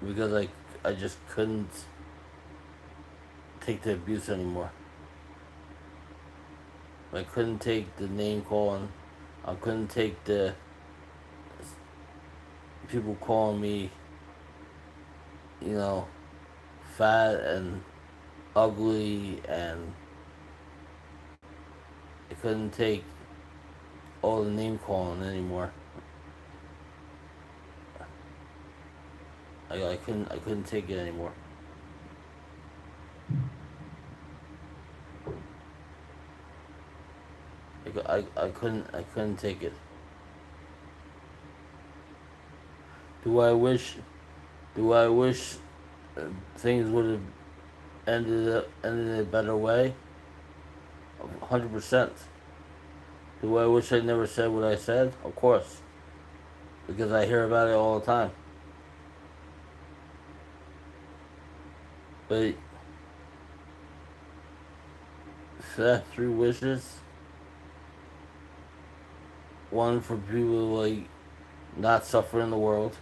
because I just couldn't take the abuse anymore. I couldn't take the name calling. I couldn't take the people calling me, you know, fat and ugly, and I couldn't take all the name calling anymore. I couldn't take it anymore. I couldn't take it. Do I wish do I wish things would have ended a better way? 100%. Do I wish I never said what I said? Of course, because I hear about it all the time. But if I have three wishes, one for people to not suffer in the world.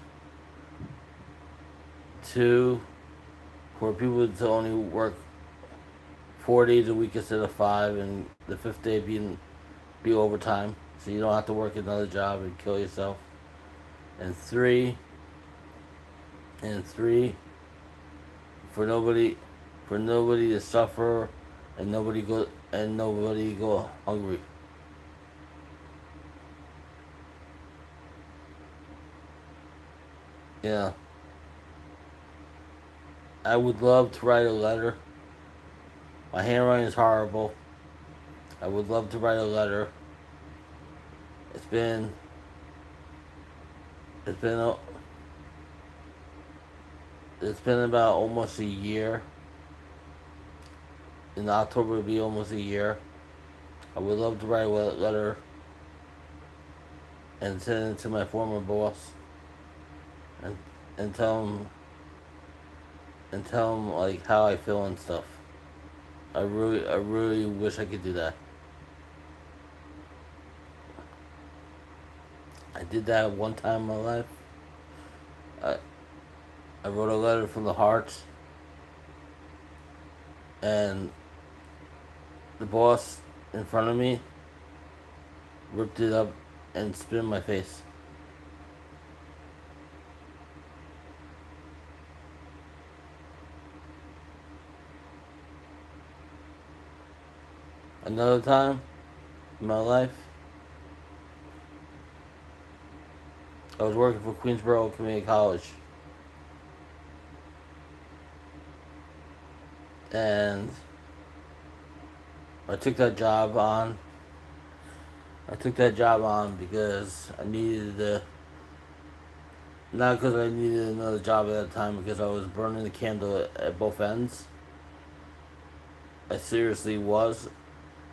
Two, for people to only work 4 days a week instead of five, and the fifth day be overtime, so you don't have to work another job and kill yourself. And three, for nobody to suffer and nobody go hungry. Yeah, I would love to write a letter. My handwriting is horrible. I would love to write a letter. It's been it's been a- it's been about almost a year. In October it'll be almost a year. I would love to write a letter and send it to my former boss, and and tell him how I feel and stuff. I really wish I could do that. I did that one time in my life. I I wrote a letter from the heart, and the boss in front of me ripped it up and spit in my face. Another time in my life, I was working for Queensboro Community College, and I took that job on. I took that job on because I needed to, not because I needed another job at that time, because I was burning the candle at both ends. I seriously was.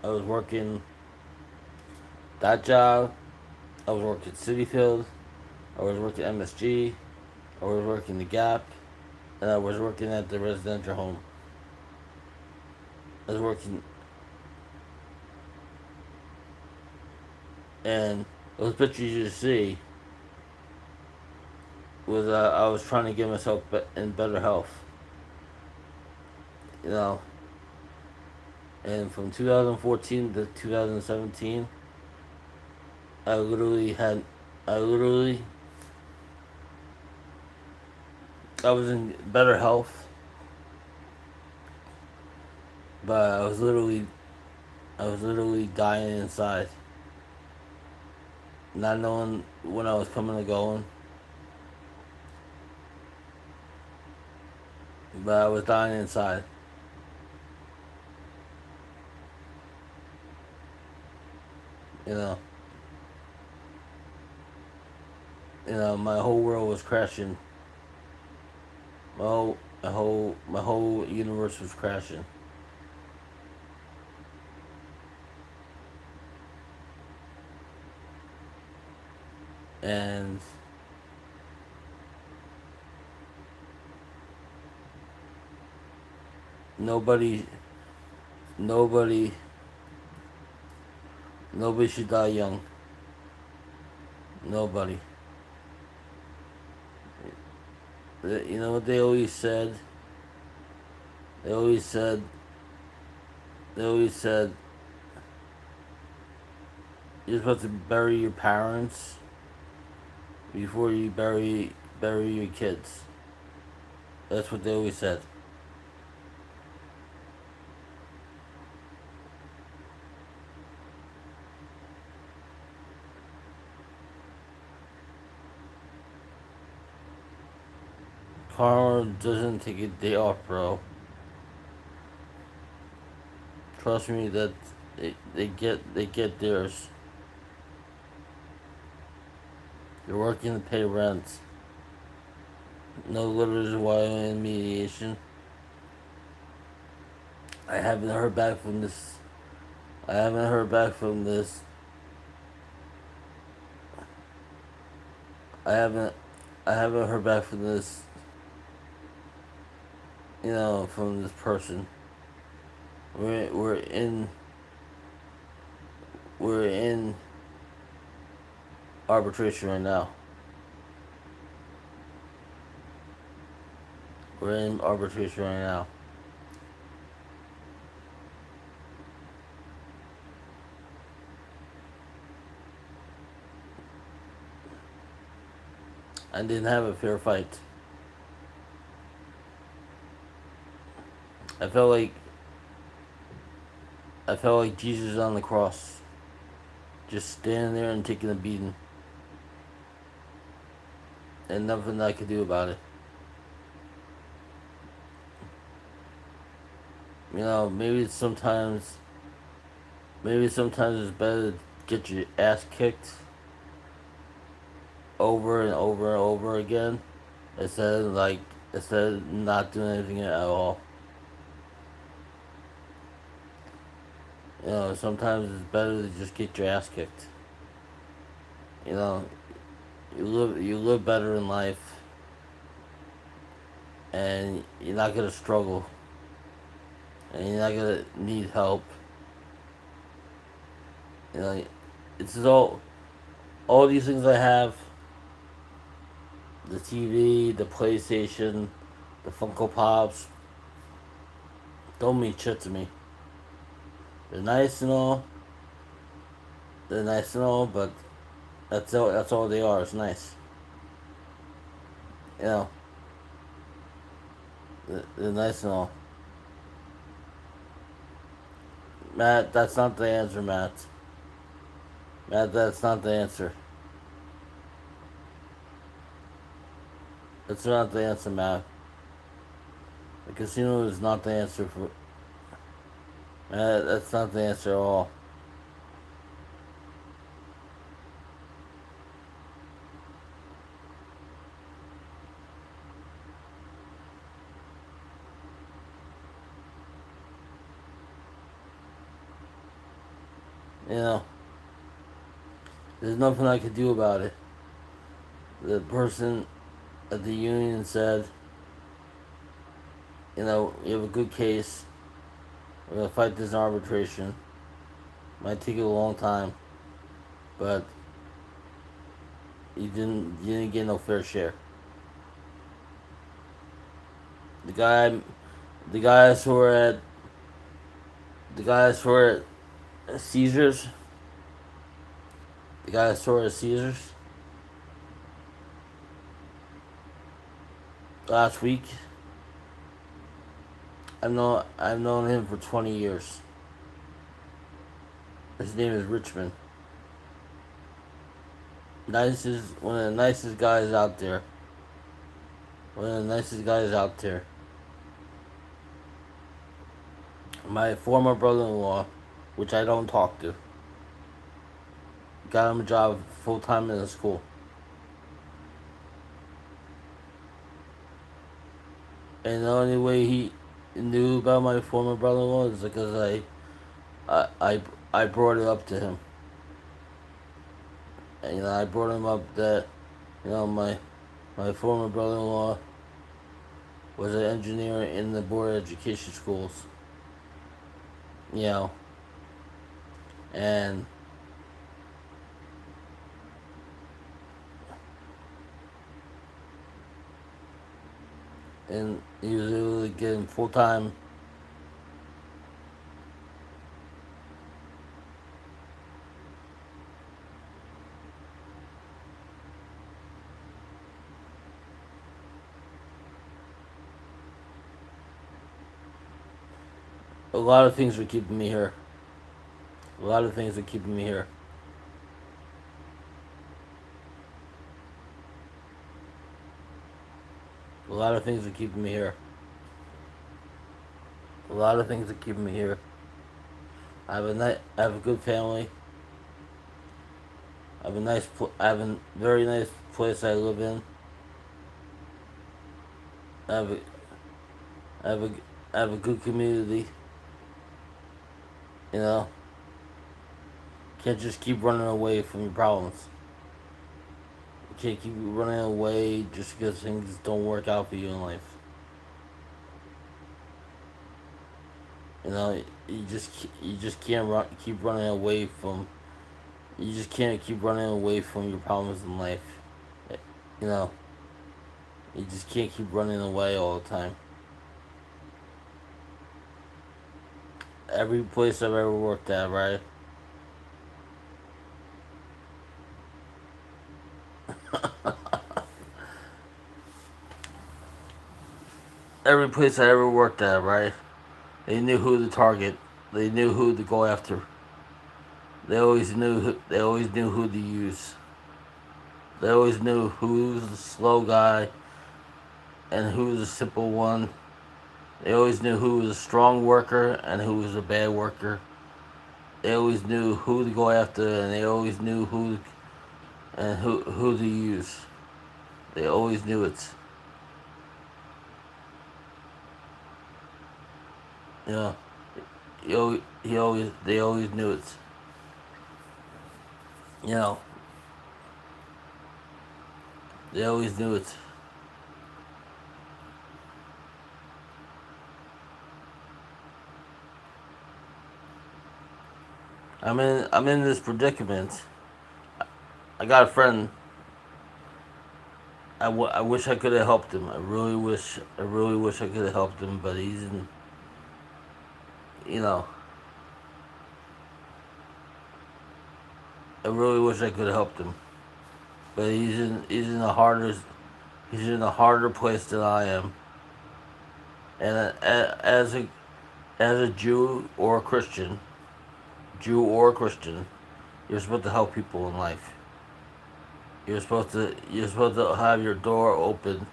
I was working that job. I was working City Field. I was working MSG. I I was working the Gap, and I was working at the residential home. I was working, and those pictures you see was I was trying to get myself in better health, you know. And from 2014 to 2017, I literally had, I literally, I was in better health, but I was literally dying inside, not knowing when I was coming and going, but I was dying inside. You know, my whole world was crashing. My whole universe was crashing. And nobody, nobody, nobody should die young. Nobody. You know what they always said? They always said, they always said, you're supposed to bury your parents before you bury your kids. That's what they always said. Karma doesn't take a day off, bro. Trust me that they get theirs. You're working to pay rent. No letters of why in mediation. I haven't heard back from this. I haven't heard back from this. I haven't. I haven't heard back from this. From this person. We're in. We're in arbitration right now. We're in arbitration right now. I didn't have a fair fight. I felt like Jesus on the cross, just standing there and taking a beating, and nothing I could do about it. Maybe sometimes it's better to get your ass kicked over and over and over again instead of not doing anything at all. Sometimes it's better to just get your ass kicked. You know, you live better in life, and you're not gonna struggle, and you're not gonna need help. You know, it's all these things I have: the TV, the PlayStation, the Funko Pops. Don't mean shit to me. They're nice and all. They're nice and all, but that's all they are. It's nice. You know, they're nice and all. Matt, that's not the answer, Matt. Matt, that's not the answer. That's not the answer, Matt. The casino is not the answer for. Matt, that's not the answer at all. You know, there's nothing I could do about it. The person, that the union said, you have a good case. We're gonna fight this in arbitration. Might take you a long time, but you didn't get no fair share. The guy the guys who were at the guys who were at Caesars the guys who were at Caesars last week. I've known him for 20 years. His name is Richmond. One of the nicest guys out there. One of the nicest guys out there. My former brother-in-law, which I don't talk to, got him a job full time in a school. And the only way he knew about my former brother-in-law is because I brought it up to him. And I brought him up that my former brother-in-law was an engineer in the board of education schools. You know, and he was able to get him full time. A lot of things were keeping me here. A lot of things are keeping me here. A lot of things are keeping me here. A lot of things are keeping me here. I have a good family. I have a very nice place I live in. I have a, I have a, I have a good community. You know, can't just keep running away from your problems. You can't keep running away just because things don't work out for you in life. You know, you just can't keep running away from. You just can't keep running away from your problems in life. You know, you just can't keep running away all the time. Every place I've ever worked at, right? Every place I ever worked at, right? They knew who to target. They knew who to go after. They always knew who to use. They always knew who's the slow guy and who's the simple one. They always knew who was a strong worker and who was a bad worker. They always knew who to go after, and they always knew who to use. They always knew it. You know, they always knew it. You know, they always knew it. I'm in this predicament. I got a friend. I wish I could have helped him. I really wish I could have helped him, but he's in. You know, I really wish I could have helped him, but he's in a harder place than I am. And as a Jew or Christian, you're supposed to help people in life. You're supposed to have your door open,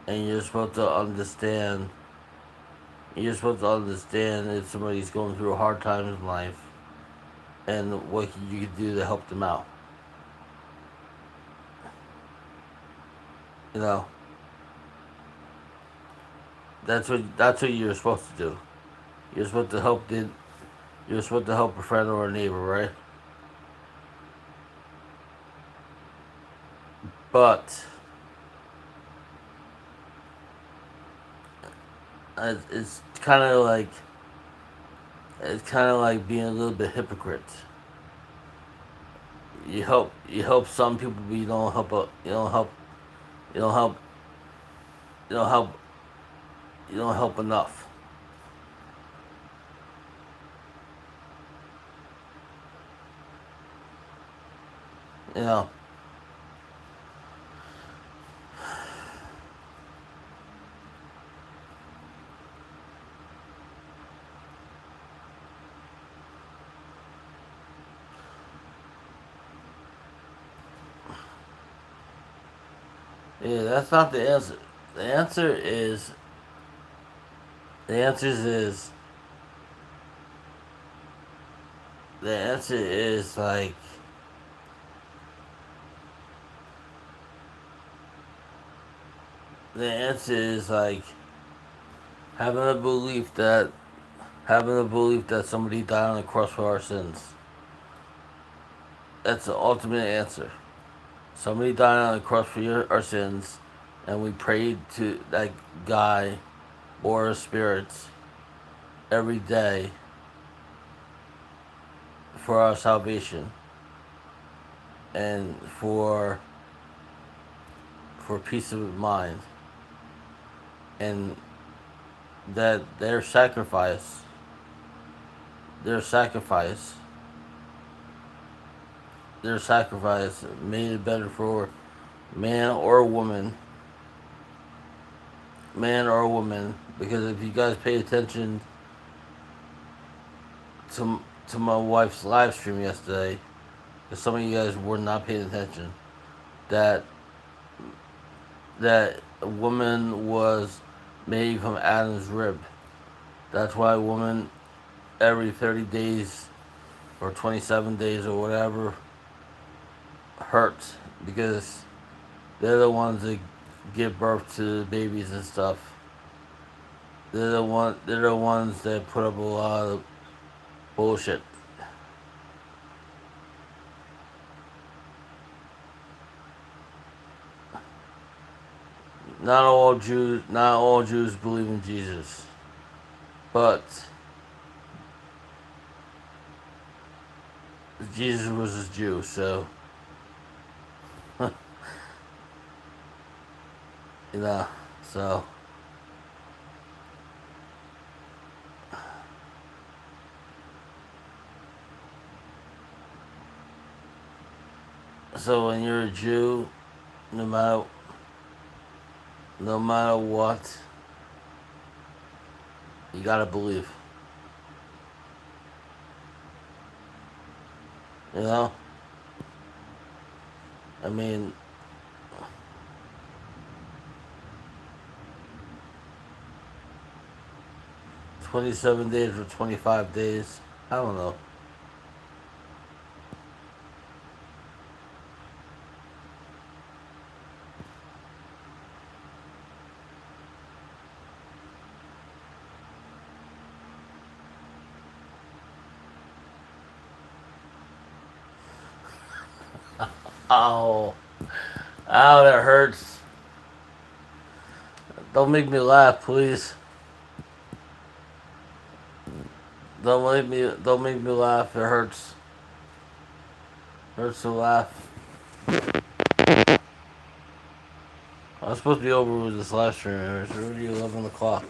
and you're supposed to understand. You're supposed to understand if somebody's going through hard times in life, and what you can do to help them out. You know, that's what you're supposed to do. You're supposed to help the You're supposed to help a friend or a neighbor, right? But it's kind of like being a little bit hypocrite. You help some people, but you don't help you don't help you don't help enough. You know. Yeah, that's not the answer. The answer is the answer is the answer is like the answer is like having a belief that somebody died on the cross for our sins. That's the ultimate answer. Somebody died on the cross for our sins, and we prayed to that guy or spirits every day for our salvation and for peace of mind, and that their sacrifice, their sacrifice made it better for man or woman, Because if you guys pay attention to my wife's live stream yesterday, because some of you guys were not paying attention, that a woman was made from Adam's rib. That's why a woman every 30 days or 27 days or whatever hurts, because they're the ones that give birth to babies and stuff. They're the ones that put up a lot of bullshit. Not all Jews believe in Jesus, but Jesus was a Jew, so you know. So when you're a Jew, no matter what, you gotta believe. You know, I mean, 27 days or 25 days. I don't know. Ow, that hurts. Don't make me laugh, please. Don't make me laugh. It hurts. Hurts to laugh. I was supposed to be over with this live stream. It's already 11 o'clock.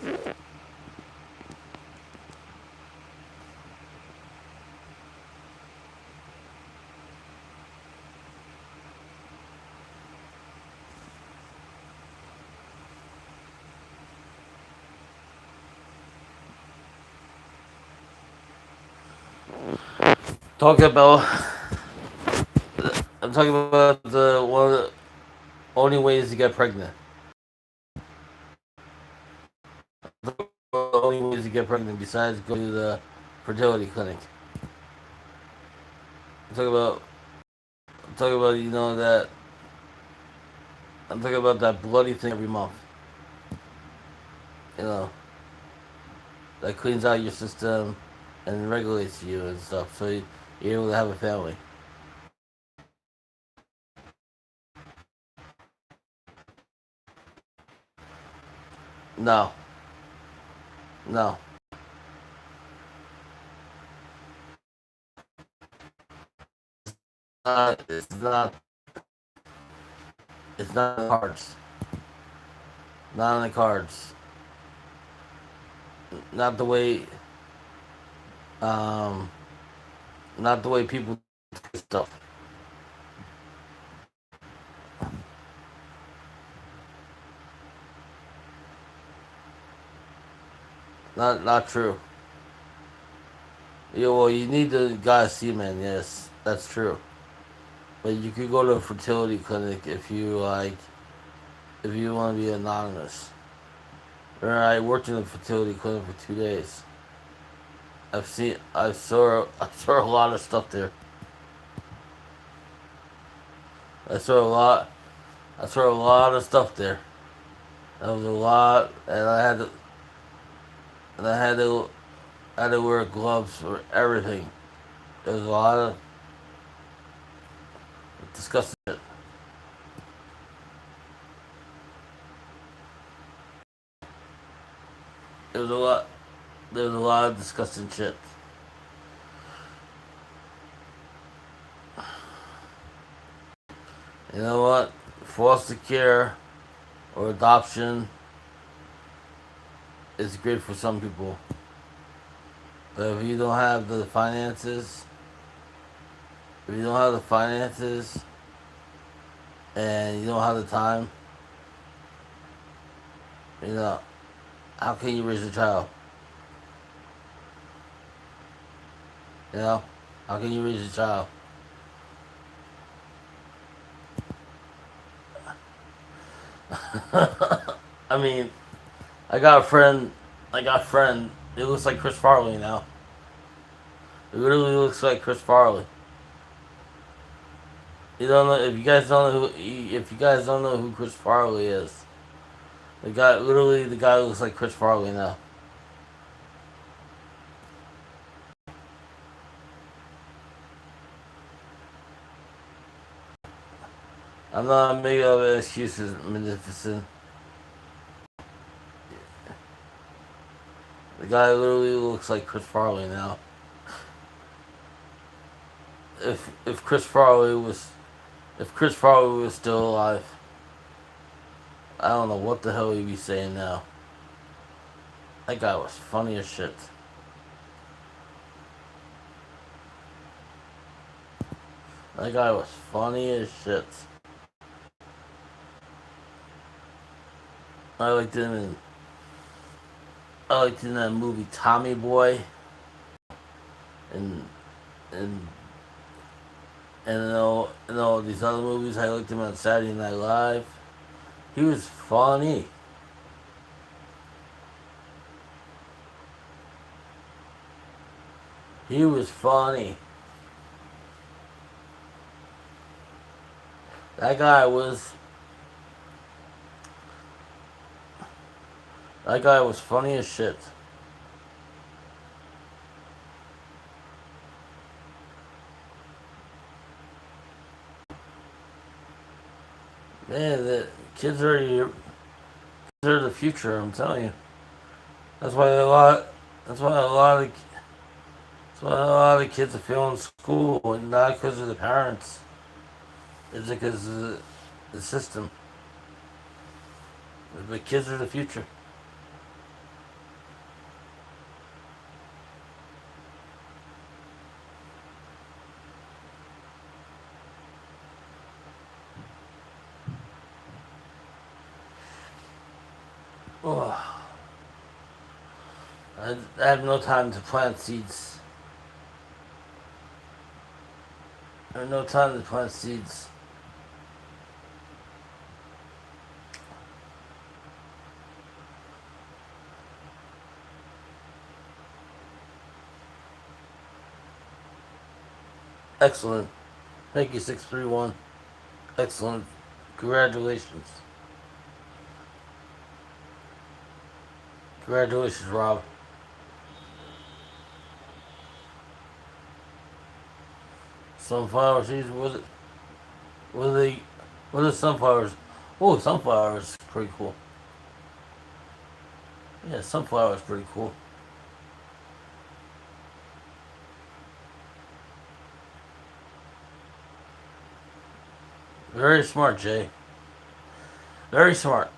Talking about, I'm talking about the one of the only ways to get pregnant. The only ways to get pregnant besides going to the fertility clinic. I'm talking about that. I'm talking about that bloody thing every month. You know that cleans out your system and regulates you and stuff, so you're able to have a family. No, No, it's not. It's not in the cards. Not in the cards. Not the way. Um, not the way people do stuff. Not true. Yeah, well, you need the guy's semen. Yes, that's true. But you could go to a fertility clinic if you like. If you want to be anonymous. I worked in a fertility clinic for 2 days. I saw a lot of stuff there. I saw a lot. I saw a lot of stuff there. That was a lot, and I had to wear gloves for everything. There was a lot of disgusting shit. There was a lot. There was a lot of disgusting shit. You know what? Foster care or adoption is great for some people, but if you don't have the finances, if you don't have the finances and you don't have the time, you know, how can you raise a child? You know, how can you raise a child? I mean, I got a friend. I got a friend. It looks like Chris Farley now. It literally looks like Chris Farley. You don't know if you guys don't know who Chris Farley is. The guy looks like Chris Farley now. I'm not making up excuses, Magnificent. The guy literally looks like Chris Farley now. If Chris Farley was still alive, I don't know what the hell he'd be saying now. That guy was funny as shit. That guy was funny as shit. I liked him in that movie Tommy Boy and and and all these other movies. I liked him on Saturday Night Live. He was funny. He was funny. That guy was that guy was funny as shit. Man, the kids are they're the future. I'm telling you. That's why a lot. That's why a lot of. That's why a lot of kids are failing school, and not because of the parents. It's because of the system. The kids are the future. Oh, I have no time to plant seeds. I have no time to plant seeds. Excellent. Thank you, 631. Excellent. Congratulations. Congratulations, Rob. Sunflower seeds, was it? What are they? What are sunflowers? Oh, sunflowers. Pretty cool. Yeah, sunflower is pretty cool. Very smart, Jay. Very smart.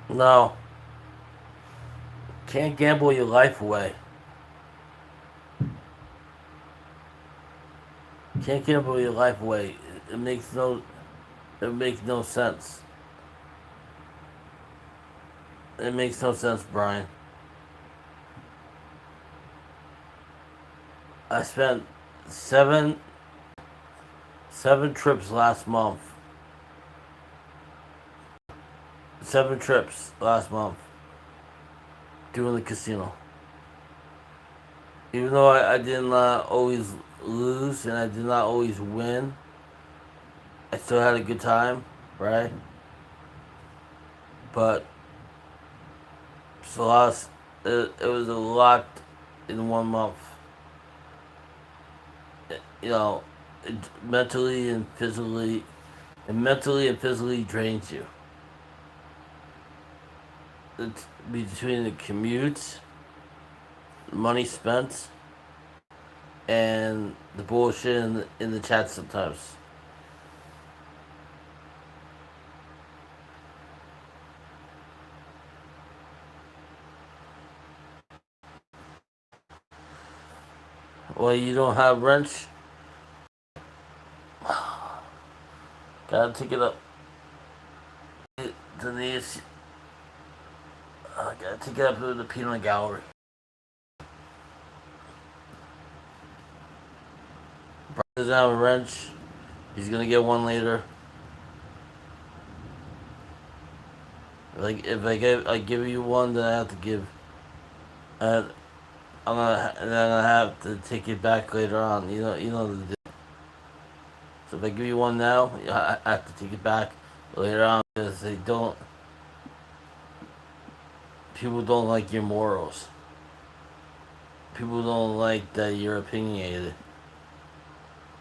No, can't gamble your life away. Can't gamble your life away. It makes no. It makes no sense. It makes no sense, Brian. I spent seven seven trips last month. 7 trips last month doing the casino. Even though I did not always lose and I did not always win, I still had a good time, right? But it's a lot. It was a lot in 1 month. You know, it mentally and physically drains you. It's between the commutes, money spent, and the bullshit in the chat sometimes. Well, you don't have wrench. Gotta take it up. Denise, gotta take it up to the peanut gallery. Brian doesn't have a wrench. He's gonna get one later. Like if I give you one, then I have to give. Uh, I'm gonna have to take it back later on. You know the deal. So if I give you one now, I have to take it back later on because they don't. People don't like your morals. People don't like that you're opinionated.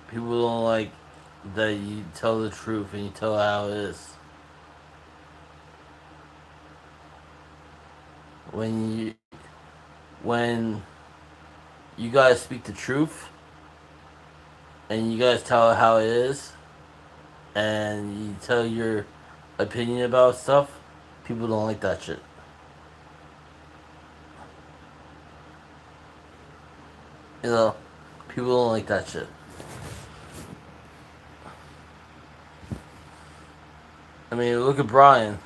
People don't like that you tell the truth and you tell how it is. When you when you guys speak the truth and you guys tell it how it is and you tell your opinion about stuff, people don't like that shit. You know, people don't like that shit. I mean, look at Brian.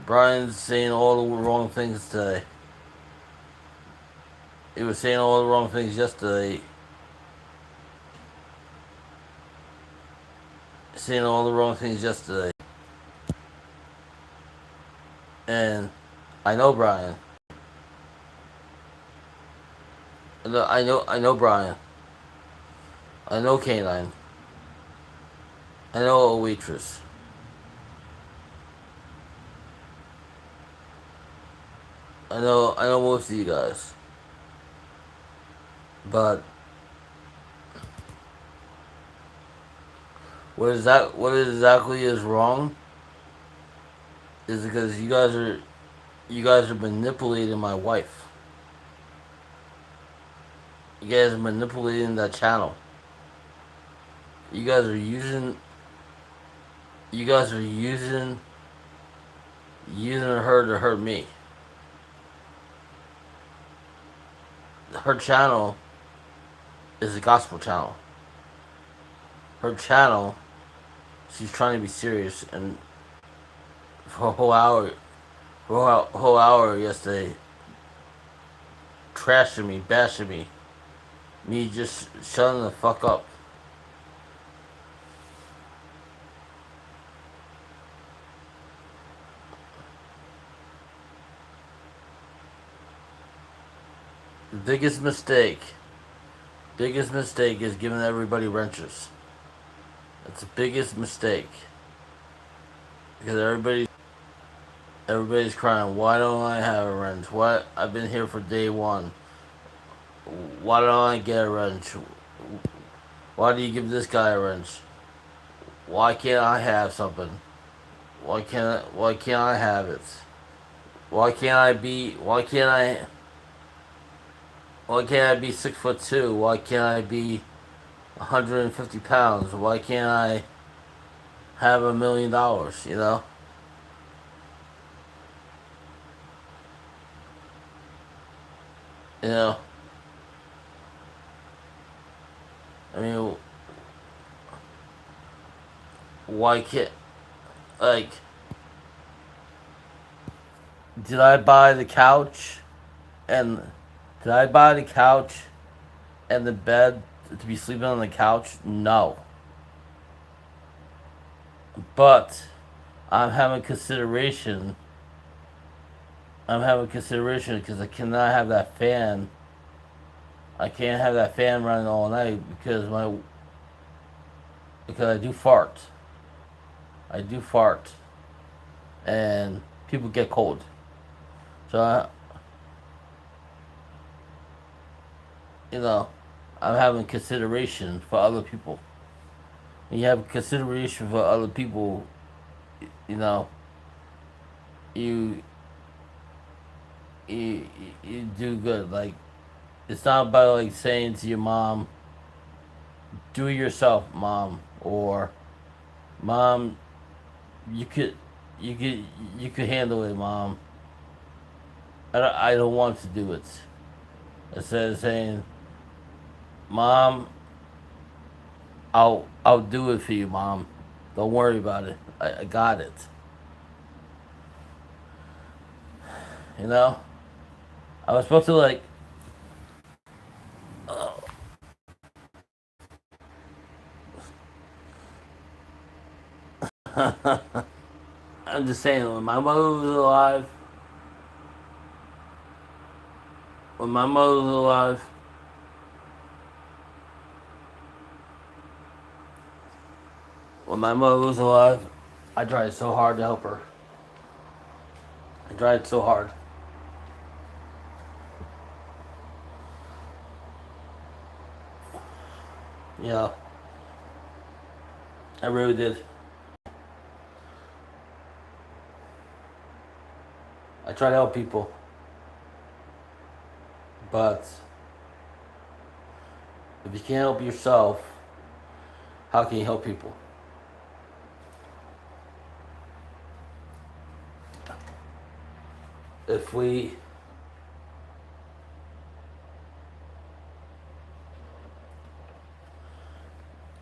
Brian's saying all the wrong things today. He was saying all the wrong things yesterday. Saying all the wrong things yesterday. And I know Brian. I know Brian. I know Canine. I know a waitress. I know most of you guys. But what exactly is wrong is because you guys are manipulating my wife. You guys are manipulating that channel. You guys are using you guys are using her to hurt me. Her channel is a gospel channel. Her channel, she's trying to be serious, and for a whole hour yesterday, trashing me, bashing me just shutting the fuck up. The biggest mistake is giving everybody wrenches. That's the biggest mistake because Everybody's crying. Why don't I have a wrench? What? I've been here for day one. Why don't I get a wrench? Why do you give this guy a wrench? Why can't I have something? Why can't I have it? Why can't I be 6'2"? Why can't I be 150 pounds? Why can't I have $1 million? You know. I mean, why can't like? Did I buy the couch and did I buy the couch and the bed to be sleeping on the couch? No, but I'm having consideration. I'm having consideration because I cannot have that fan. I can't have that fan running all night because I do fart. I do fart, and people get cold. So you know, I'm having consideration for other people. When you have consideration for other people, you know, you you you do good. Like it's not about like saying to your mom, "Do it yourself, mom," or "Mom, you could you could you could handle it, mom. I don't want to do it." Instead of saying, "Mom, I'll do it for you, mom. Don't worry about it. I got it." You know, I was supposed to like. Uh, I'm just saying, when my mother was alive, when my mother was alive, when my mother was alive, I tried so hard to help her. I tried so hard. You know, I really did. I try to help people, but if you can't help yourself, how can you help people? If we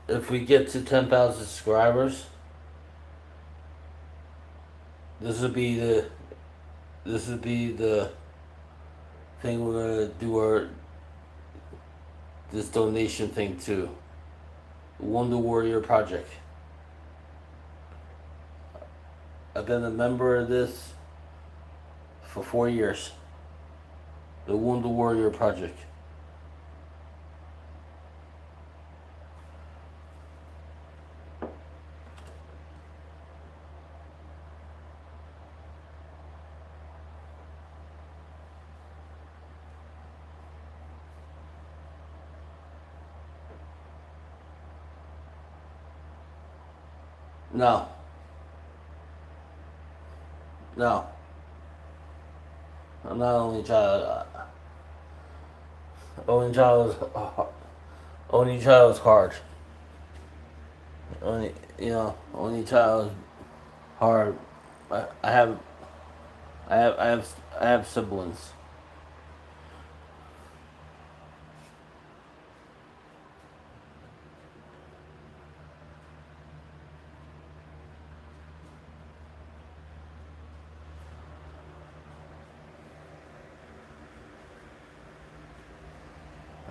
if we get to 10,000 subscribers, this would be the this would be the thing we're gonna do our this donation thing to Wonder Warrior Project. I've been a member of this for 4 years. The Wonder Warrior Project. No, no, I'm not only child. Only child is only child is hard. Only child is hard. I, I have I have siblings.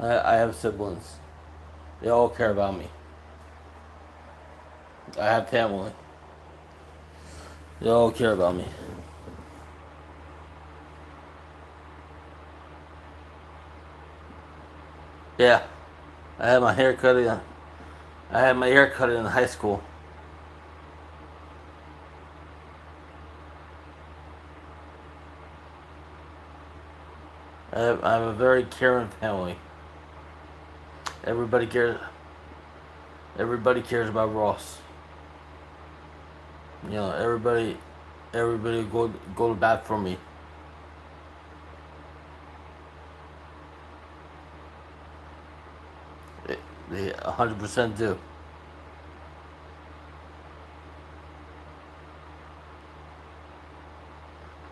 I have siblings. They all care about me. I have family. They all care about me. Yeah, I had my hair cut in. I had my hair cut in high school. I have a very caring family. Everybody cares. Everybody cares about Ross. You know, everybody go to bat for me. They 100% do.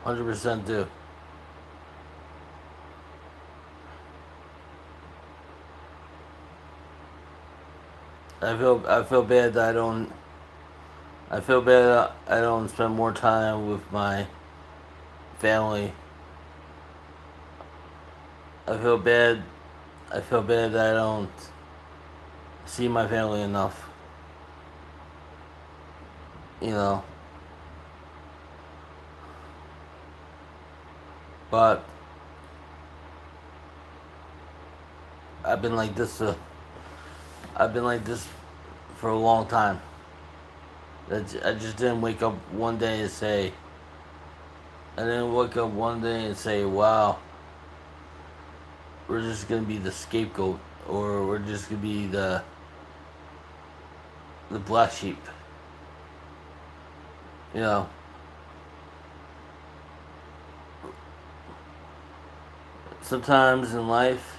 100% do. I feel bad that I feel bad that I don't spend more time with my family. I feel bad. I feel bad that I don't see my family enough. You know, but I've been like this. I've been like this for a long time. I just didn't wake up one day and say. I didn't wake up one day and say, "Wow, we're just gonna be the scapegoat, or we're just gonna be the black sheep." You know, sometimes in life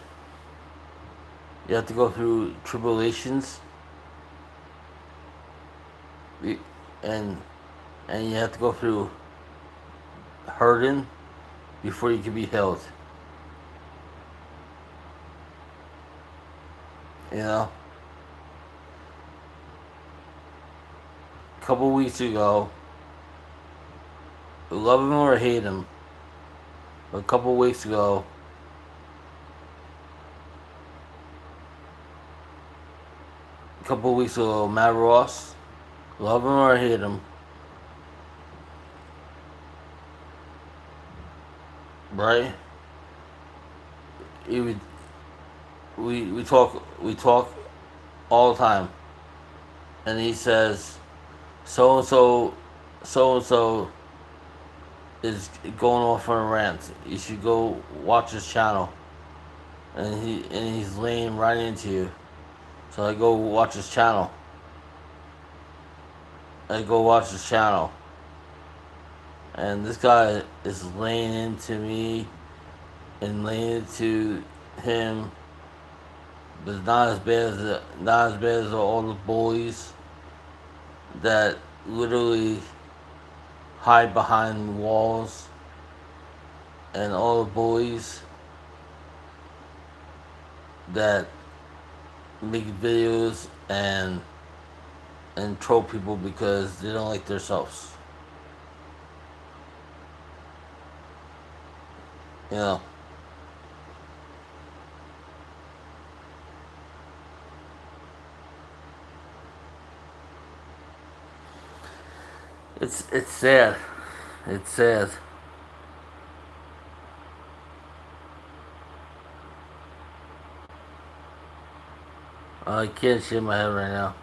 you have to go through tribulations, and and you have to go through hurting before you can be healed. You know, a couple weeks ago, love him or hate him, a couple weeks ago, Matt Ross, love him or hate him, right? He would, we talk all the time, and he says so and so, so and so is going off on a rant. You should go watch his channel, and he's laying right into you. So I go watch his channel. I go watch his channel, and this guy is laying into me and laying into him, but it's not as bad as all the bullies that literally hide behind walls, and all the bullies that make videos and troll people because they don't like themselves. You know, it's sad. It's sad. I can't shake my head right now.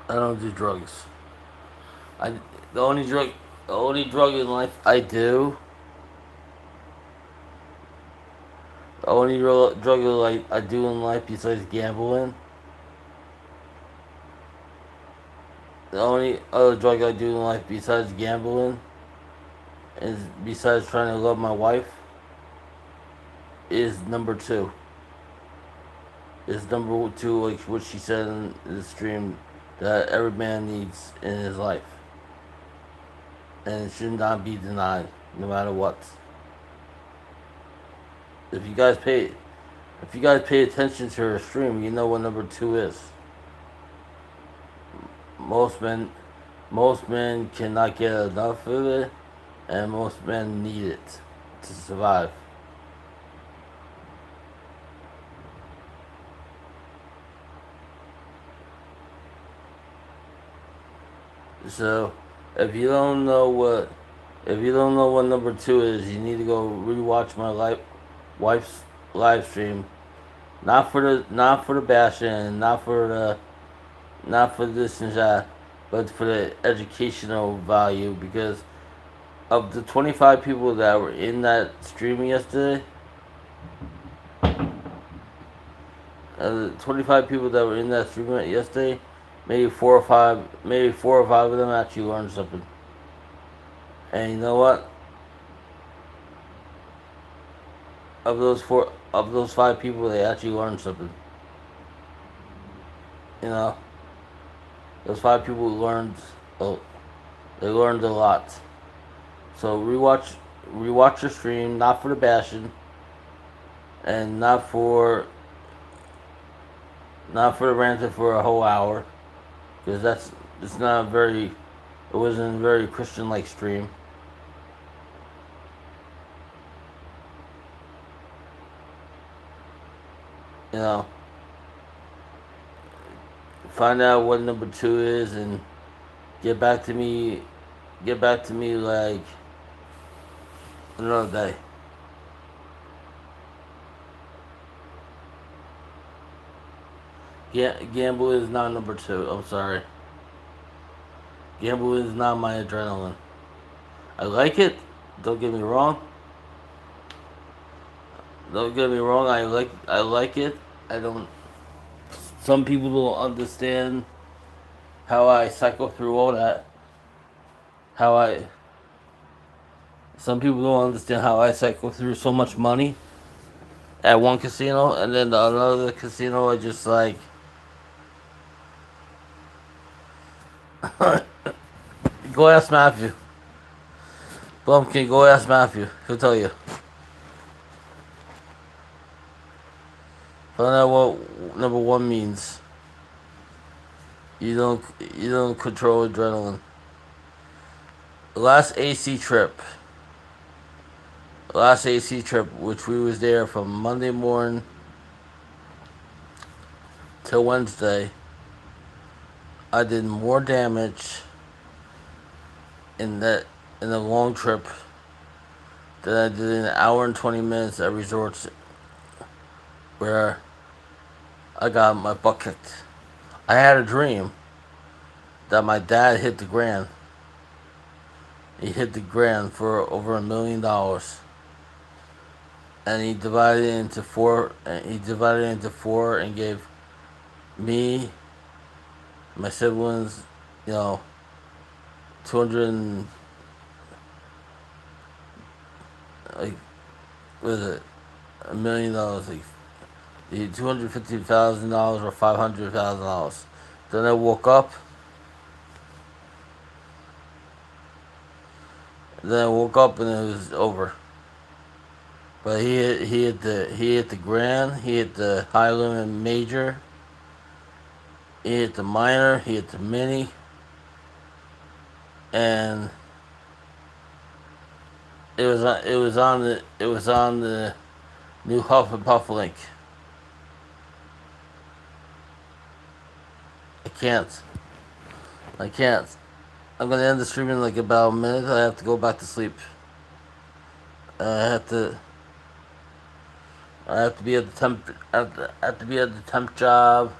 I don't do drugs. I the only drug the only drug in life I do. The only drug like I do in life besides gambling. The only other drug I do in life besides gambling is besides trying to love my wife is number two. Is number two, like what she said in the stream, that every man needs in his life, and it should not be denied, no matter what. If you guys pay, if you guys pay attention to her stream, you know what number two is. Most men, most men cannot get enough of it, and most men need it to survive. So, if you don't know what, if you don't know what number two is, you need to go rewatch my wife's live stream not for the bashing, not for this and that, but for the educational value. Because of the 25 people that were in that stream yesterday, 25 people that were in that stream yesterday, maybe four or five of them actually learned something. And you know what? Of those five people, they actually learned something. You know, those five people learned, oh, they learned a lot. So rewatch the stream, not for the bashing, and not for the ranting for a whole hour, because it's not very, it wasn't a very Christian like stream. You know, find out what number two is and get back to me. Get back to me like another day. Gamble is not number two. I'm sorry. Gamble is not my adrenaline. I like it. Don't get me wrong. Don't get me wrong. I like it. I don't. Some people don't understand how I cycle through all that. How I. Some people don't understand how I cycle through so much money at one casino, and then another casino I just like. Go ask Matthew. Blumpkin, go ask Matthew. He'll tell you. Find out what number one means. You don't you don't control adrenaline. Last AC trip. Last AC trip, which we was there from Monday morning till Wednesday. I did more damage in that in the long trip than I did in an hour and 20 minutes at resorts where I got my butt kicked. I had a dream that my dad hit the grand. He hit the grand for over $1 million, and he divided it into four. And he divided it into four and gave me, my siblings, you know, 200 like what is it, $1 million, like $250,000 or $500,000. Then I woke up. Then I woke up and it was over. But he hit the grand, he hit the high limit major, he hit the minor, he hit the mini, and it was on the new Huff and Puff link. I can't. I can't. I'm gonna end the stream in like about a minute. I have to go back to sleep. I have to. I have to be at the temp. I have to be at the temp job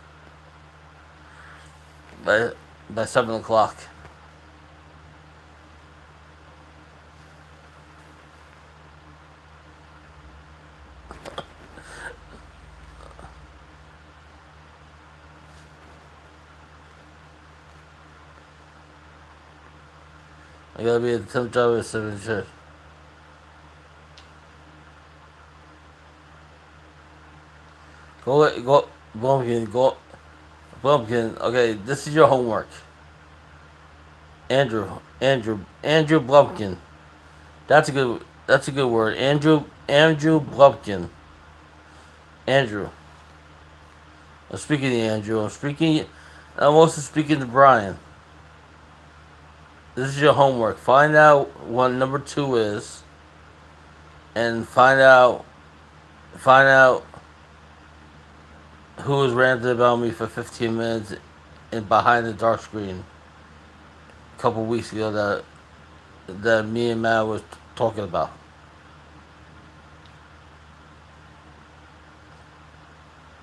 by 7 o'clock. I gotta be at the temp job at 7. Sure. Go, Blumpkin. Okay, this is your homework. Andrew Blumpkin. That's a good word. Andrew Blumpkin. Andrew. I'm speaking to Andrew. I'm also speaking to Brian. This is your homework. Find out what number two is, and find out who was ranting about me for 15 minutes and behind the dark screen a couple weeks ago that me and Matt was talking about.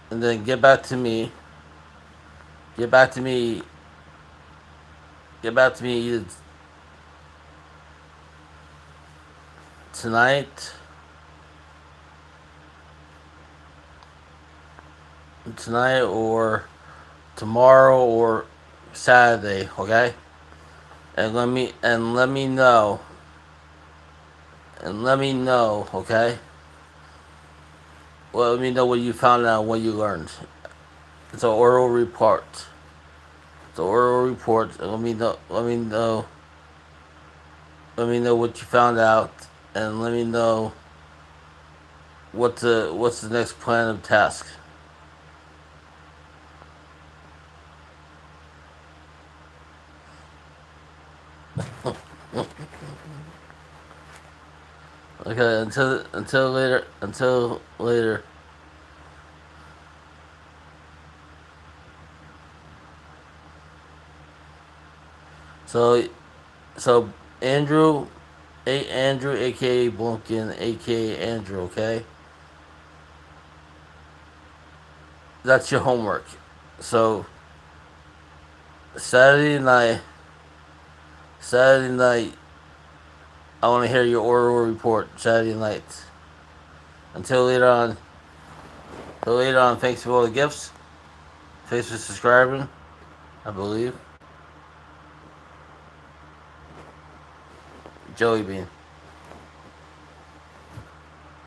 and then get back to me. Get back to me. Get back to me either tonight, or tomorrow or Saturday. Okay, and let me know. And let me know. Okay. Well, let me know what you found out, what you learned. It's an oral report. It's an oral report. And let me know. Let me know. Let me know what you found out, and let me know what's the next plan of task. Okay. Until later. Until later. So so Andrew, Andrew, aka Blunkin, aka Andrew. Okay. That's your homework. So Saturday night. Saturday night. I want to hear your oral report Saturday night. Until later on. Until later on. Thanks for all the gifts. Thanks for subscribing. I believe. Joey Bean.